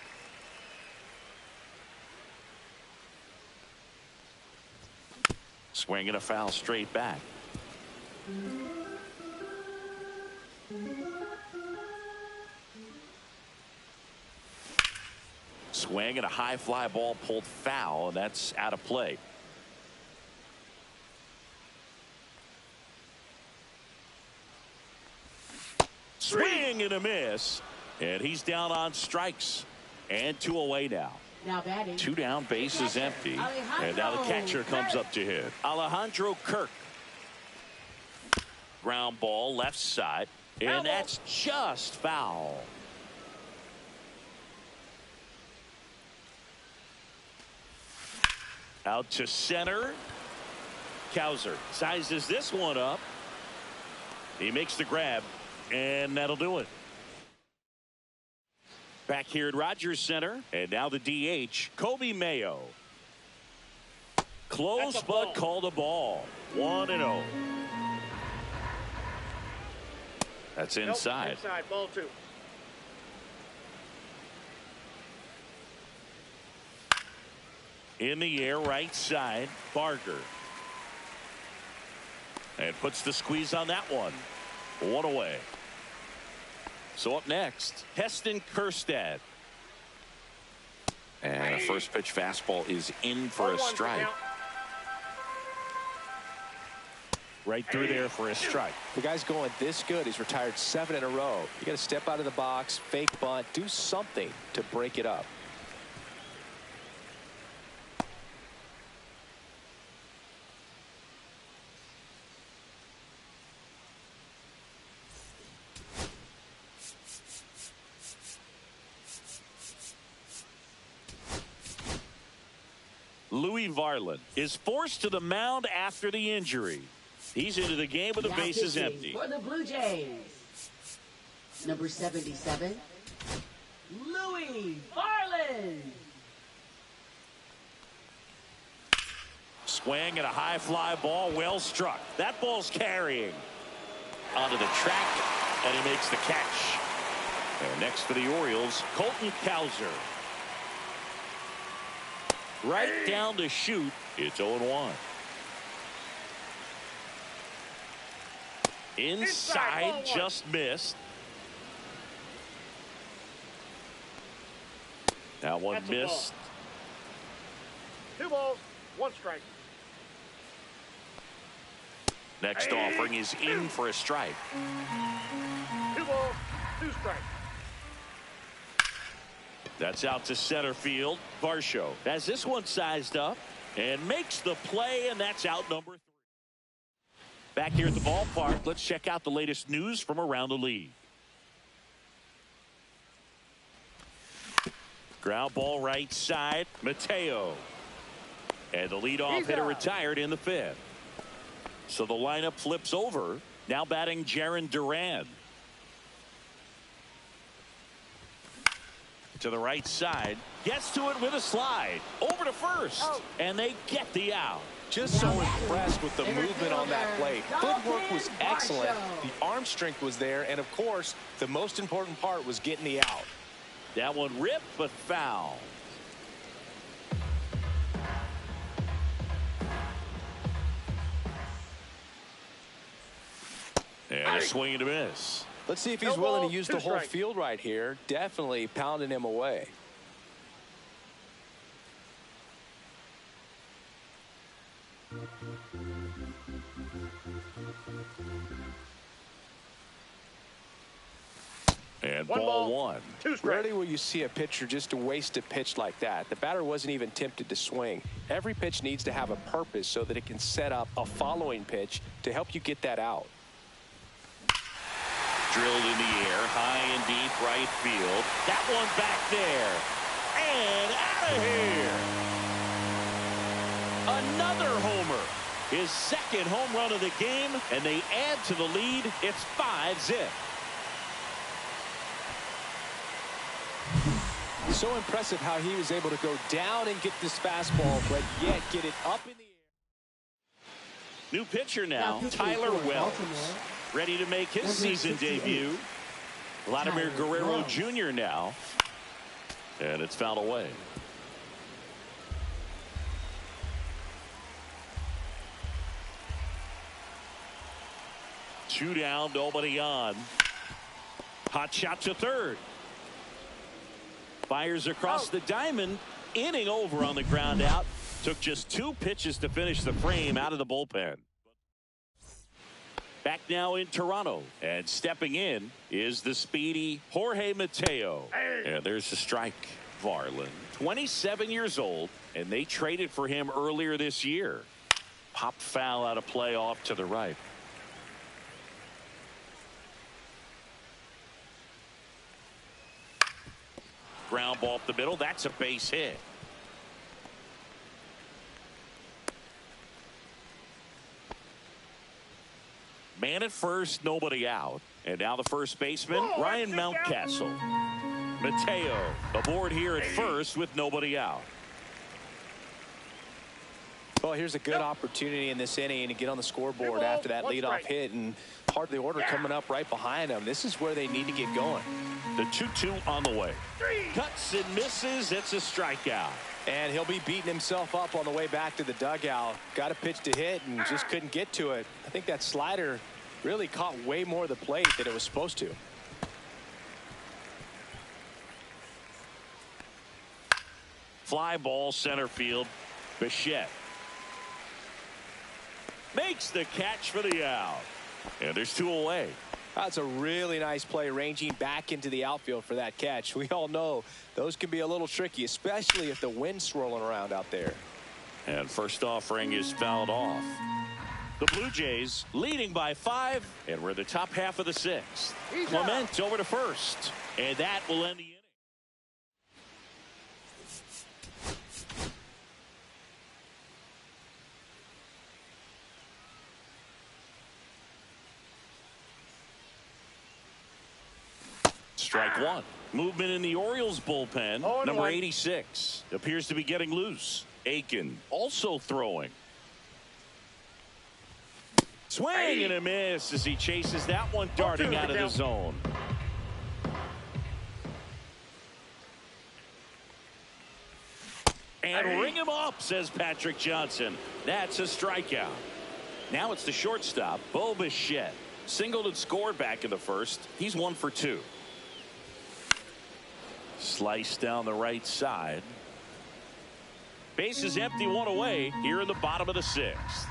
Swing and a foul straight back. Swing and a high fly ball pulled foul, and that's out of play. Swing and a miss, and he's down on strikes, and 2 away now. Now batting. 2 down, base is empty, and now the catcher comes up to hit. Alejandro Kirk. Ground ball left side, and that's just foul. Out to center. Cowser sizes this one up. He makes the grab, and that'll do it. Back here at Rogers Center, and now the DH, Kobe Mayo. Close, but called a ball. 1-0. That's inside. Inside, ball 2. In the air, right side, Barger. And puts the squeeze on that one. 1 away. So up next, Heston Kjerstad. And a first pitch fastball is in for a strike. Right through there for a strike. The guy's going this good. He's retired 7 in a row. You got to step out of the box, fake bunt, do something to break it up. Louis Varland is forced to the mound after the injury. He's into the game with the bases empty. For the Blue Jays, number 77, Louis Varland. Swing and a high fly ball, well struck. That ball's carrying onto the track, and he makes the catch. And next for the Orioles, Colton Cowser. Right down to shoot. It's 0-1. Inside, just missed. That one missed. 2 balls, 1 strike. Next offering is in for a strike. 2 balls, 2 strikes. That's out to center field. Varsho has this one sized up and makes the play, and that's out number 3. Back here at the ballpark, let's check out the latest news from around the league. Ground ball right side, Mateo. And the leadoff hitter retired in the 5th. So the lineup flips over. Now batting Jarren Duran. To the right side, gets to it with a slide over to first, and they get the out. Just so impressed with the movement on that play. Footwork was excellent, the arm strength was there, and of course the most important part was getting the out. That one ripped but foul. And a swing and a miss. Let's see if he's willing to use the whole field right here. Definitely pounding him away. And ball 1. Rarely will you see a pitcher just to waste a pitch like that. The batter wasn't even tempted to swing. Every pitch needs to have a purpose so that it can set up a following pitch to help you get that out. Drilled in the air, high and deep right field. That one back there. And out of here. Another homer. His 2nd home run of the game, and they add to the lead. It's 5-zip. So impressive how he was able to go down and get this fastball, but yet get it up in the air. New pitcher now, Tyler Wells. Ready to make his season debut. Vladimir Guerrero Jr. now. And it's fouled away. Two down, nobody on. Hot shot to third. Fires across the diamond. Inning over on the ground out. Took just 2 pitches to finish the frame out of the bullpen. Back now in Toronto, and stepping in is the speedy Jorge Mateo. And there's the strike. Varland, 27 years old, and they traded for him earlier this year. Popped foul out of play off to the right. Ground ball up the middle. That's a base hit. Man at first, nobody out. And now the first baseman, Ryan Mountcastle. Mateo aboard here at first with nobody out. Well, here's a good opportunity in this inning to get on the scoreboard after that leadoff hit, and part of the order coming up right behind them. This is where they need to get going. The 2-2 on the way. Cuts and misses. It's a strikeout. And he'll be beating himself up on the way back to the dugout. Got a pitch to hit and just couldn't get to it. I think that slider really caught way more of the plate than it was supposed to. Fly ball center field. Bichette makes the catch for the out. And there's 2 away. That's a really nice play, ranging back into the outfield for that catch. We all know those can be a little tricky, especially if the wind's swirling around out there. And first offering is fouled off. The Blue Jays leading by 5, and we're in the top half of the 6th. Clement over to first, and that will end the inning. Strike one. Movement in the Orioles bullpen. Number 86 appears to be getting loose. Aiken also throwing. Swing and a miss as he chases that one darting out of the zone. And ring him up, says Patrick Johnson. That's a strikeout. Now it's the shortstop, Bo Bichette. Singled and scored back in the first. He's 1 for 2. Slice down the right side. Base is empty, 1 away here in the bottom of the 6th.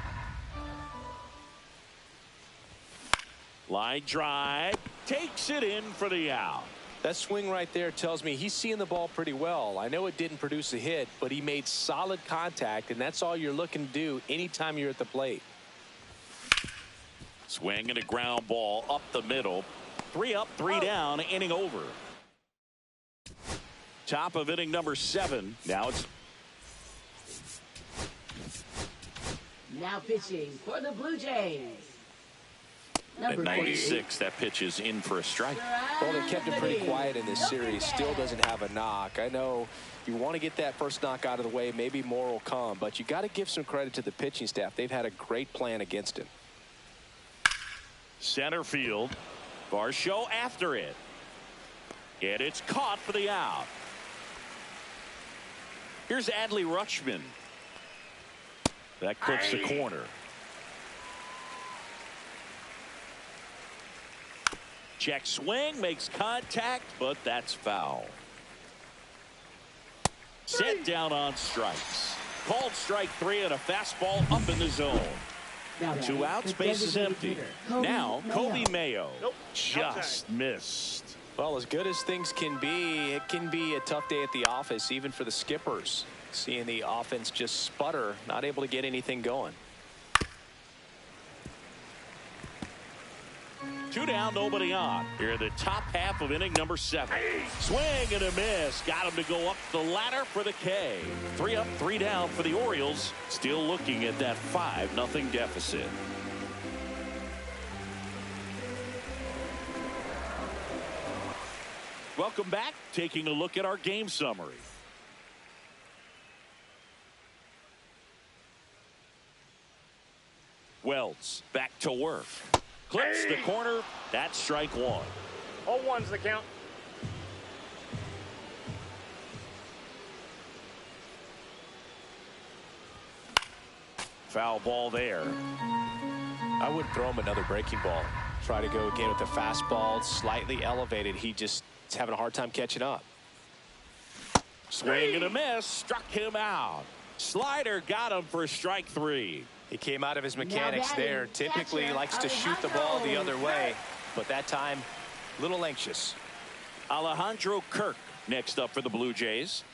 Line drive, takes it in for the out. That swing right there tells me he's seeing the ball pretty well. I know it didn't produce a hit, but he made solid contact, and that's all you're looking to do anytime you're at the plate. Swing and a ground ball up the middle. 3 up, 3 down, inning over. Top of inning number 7. Now it's Now pitching for the Blue Jays. at 96. That pitch is in for a strike. Well, they kept him pretty quiet in this series. Still doesn't have a knock. I know you want to get that first knock out of the way. Maybe more will come, but you got to give some credit to the pitching staff. They've had a great plan against him. Center field. Varsho after it. And it's caught for the out. Here's Adley Rutschman. That clips the corner. Check swing, makes contact, but that's foul. Set down on strikes. Called strike 3 and a fastball up in the zone. 2 outs, base is empty. Now, Kobe Mayo just missed. Well, as good as things can be, it can be a tough day at the office, even for the skippers. Seeing the offense just sputter, not able to get anything going. 2 down, nobody on. Here in the top half of inning number 7. Swing and a miss. Got him to go up the ladder for the K. 3 up, 3 down for the Orioles. Still looking at that 5-0 deficit. Welcome back. Taking a look at our game summary. Wells back to work. Clips the corner. That's strike 1. All one's the count. Foul ball there. I would throw him another breaking ball. Try to go again with the fastball, slightly elevated. He just is having a hard time catching up. Swing and a miss. Struck him out. Slider got him for strike 3. He came out of his mechanics there. Typically likes to shoot the ball the other way, but that time, a little anxious. Alejandro Kirk next up for the Blue Jays.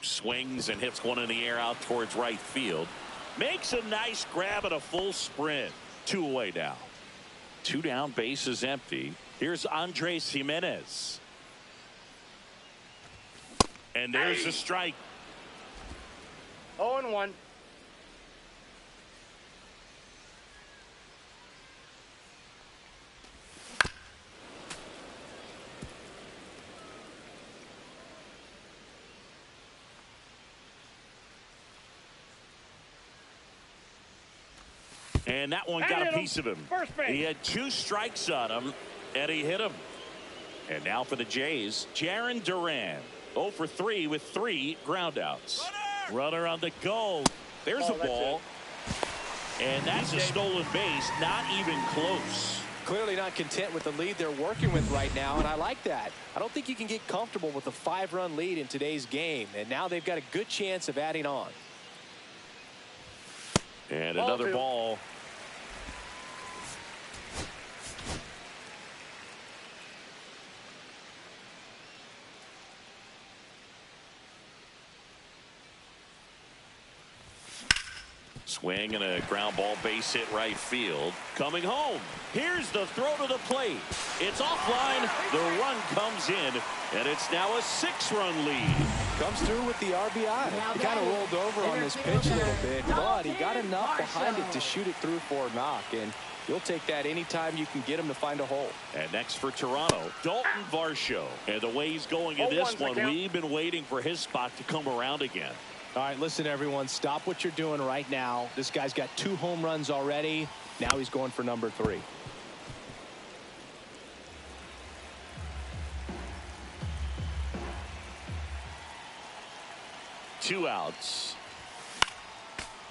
Swings and hits one in the air out towards right field. Makes a nice grab at a full sprint. 2 away now. 2 down, base is empty. Here's Andres Jimenez. And there's a strike. 0-1. And that one got a piece of him. He had 2 strikes on him, and he hit him. And now for the Jays, Jarren Duran. 0 for 3 with 3 groundouts. Runner on the go. There's a ball. And that's a stolen base. Not even close. Clearly not content with the lead they're working with right now, and I like that. I don't think you can get comfortable with a 5-run lead in today's game, and now they've got a good chance of adding on. And another ball. Swing and a ground ball, base hit right field. Coming home. Here's the throw to the plate. It's offline. The run comes in, and it's now a 6-run lead. Comes through with the RBI. He kind of rolled over on this pitch a little bit, but he got enough behind it to shoot it through for a knock. And You'll take that anytime you can get him to find a hole. And next for Toronto, Dalton Varsho. And the way he's going in this one, we've been waiting for his spot to come around again. All right, listen, everyone, stop what you're doing right now. This guy's got 2 home runs already. Now he's going for number 3. Two outs.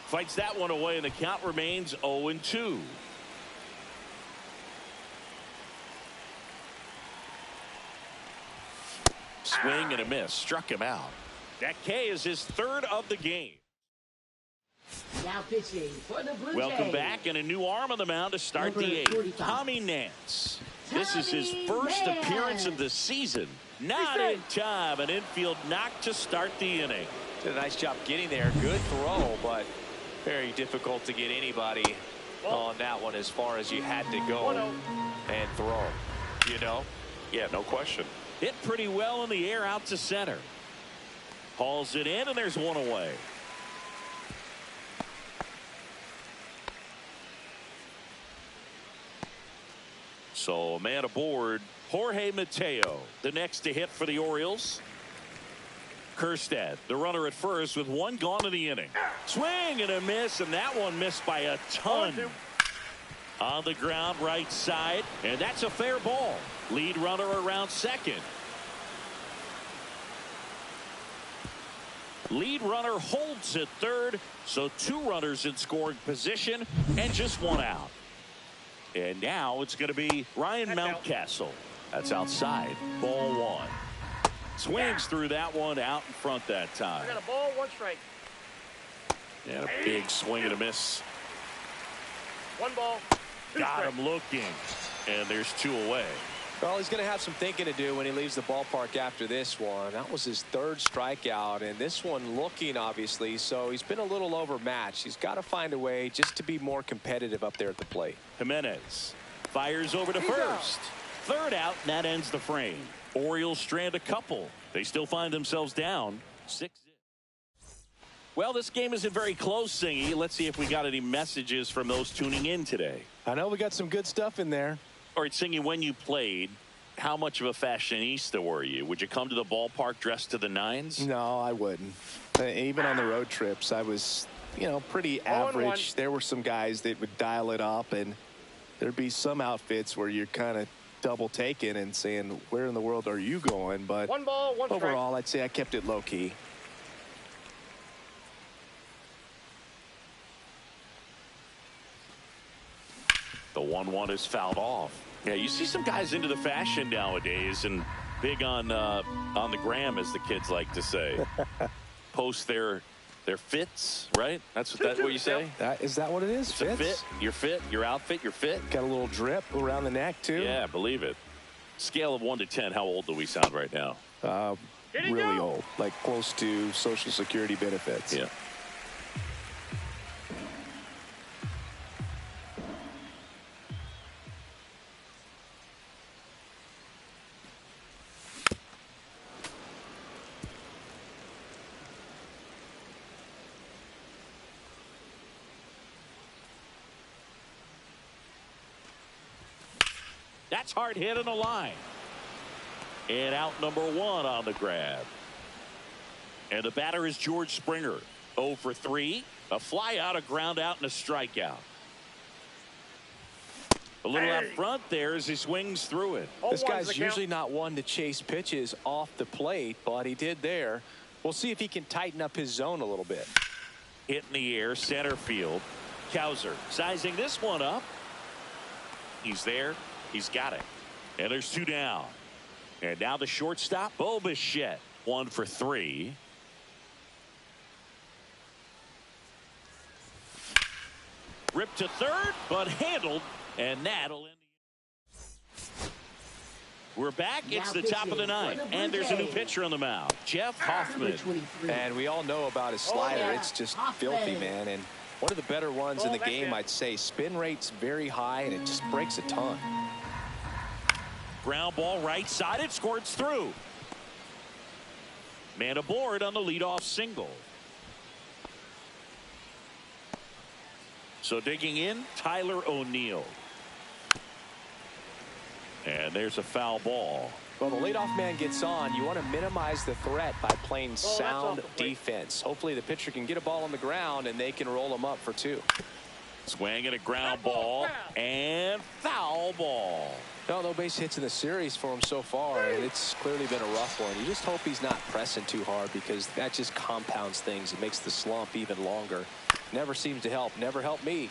Fights that one away, and the count remains 0-2. Swing and a miss. Struck him out. That K is his 3rd of the game. Now pitching for the Blue Welcome Jays. back, and a new arm on the mound to start the 8th. Tommy Nance. This is his first appearance of the season. Not in time. An infield knock to start the inning. Did a nice job getting there. Good throw, but very difficult to get anybody on that one as far as you had to go and throw. You know? Yeah, no question. Hit pretty well in the air out to center. Hauls it in, and there's one away. So a man aboard, Jorge Mateo, the next to hit for the Orioles. Kerstad, the runner at first with 1 gone in the inning. Swing and a miss, and that one missed by a ton. On the ground, right side, and that's a fair ball. Lead runner around second. Lead runner holds at third, so 2 runners in scoring position and just 1 out. And now it's going to be Ryan Mountcastle. That's outside. Ball 1. Swings through that one, out in front that time. I got a ball, 1 strike. And a big swing and a miss. 1 ball. Got him looking. And there's 2 away. Well, he's going to have some thinking to do when he leaves the ballpark after this one. That was his 3rd strikeout, and this one looking, obviously, so he's been a little overmatched. He's got to find a way just to be more competitive up there at the plate. Jimenez fires over to first. 3rd out, and that ends the frame. Orioles strand a couple. They still find themselves down 6. Well, this game isn't very close, Singy. Let's see if we got any messages from those tuning in today. I know we got some good stuff in there. All right, Singy, when you played, how much of a fashionista were you? Would you come to the ballpark dressed to the nines? No, I wouldn't. Even on the road trips, I was, you know, pretty average. There were some guys that would dial it up, and there'd be some outfits where you're kind of double taking and saying, where in the world are you going? But 1 ball, 1 strike. overall, I'd say I kept it low key. The 1-1 is fouled off. Yeah, you see some guys into the fashion nowadays and big on the gram, as the kids like to say. Post their fits, right? That's what you say? Is that what it is? It's a fit. Your fit, your outfit, your fit. Got a little drip around the neck, too. Yeah, believe it. Scale of 1 to 10, how old do we sound right now? Really old, like close to Social Security benefits. Yeah. That's hard hit in the line. And out number 1 on the grab. And the batter is George Springer. 0 for 3. A fly out, a ground out, and a strikeout. A little out front there as he swings through it. This guy's usually not one to chase pitches off the plate, but he did there. We'll see if he can tighten up his zone a little bit. Hit in the air, center field. Cowser sizing this one up. He's there. He's got it. And there's 2 down. And now the shortstop, Bo Bichette. 1 for 3. Ripped to third, but handled. And that'll end the. We're back. It's the top of the 9th. And there's a new pitcher on the mound. Jeff Hoffman. And we all know about his slider. It's just filthy, man. And one of the better ones in the game, I'd say. Spin rate's very high, and it just breaks a ton. Ground ball right side. It squirts through. Man aboard on the leadoff single. So digging in, Tyler O'Neill. And there's a foul ball. Well, the leadoff man gets on. You want to minimize the threat by playing sound defense. Hopefully the pitcher can get a ball on the ground and they can roll him up for 2. Swing and a ground ball and foul ball. No base hits in the series for him so far, and it's clearly been a rough one. You just hope he's not pressing too hard, because that just compounds things. It makes the slump even longer. Never seems to help. Never helped me.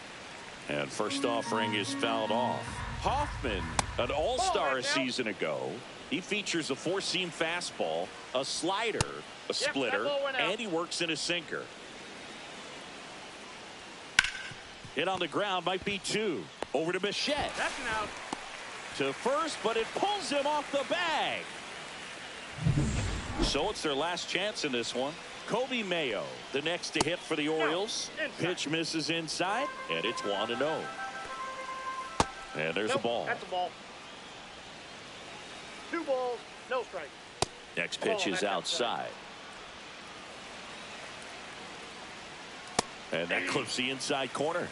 And first offering is fouled off. Hoffman, an all-star a season ago. He features a 4-seam fastball, a slider, a splitter, and he works in a sinker. Hit on the ground, might be 2. Over to Bichette. That's an out. To first, but it pulls him off the bag. So it's their last chance in this one. Kobe Mayo, the next to hit for the Orioles. Pitch misses inside, and it's 1-0. And there's a ball. That's a ball. 2 balls, no strike. Next pitch is outside. And that clips the inside corner.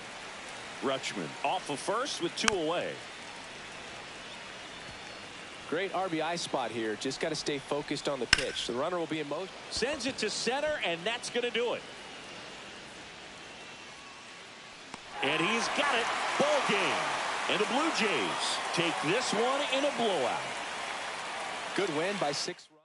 Rutschman off of first with 2 away. Great RBI spot here. Just got to stay focused on the pitch. The runner will be in motion. Sends it to center, and that's going to do it. And he's got it. Ball game. And the Blue Jays take this one in a blowout. Good win by 6 runs.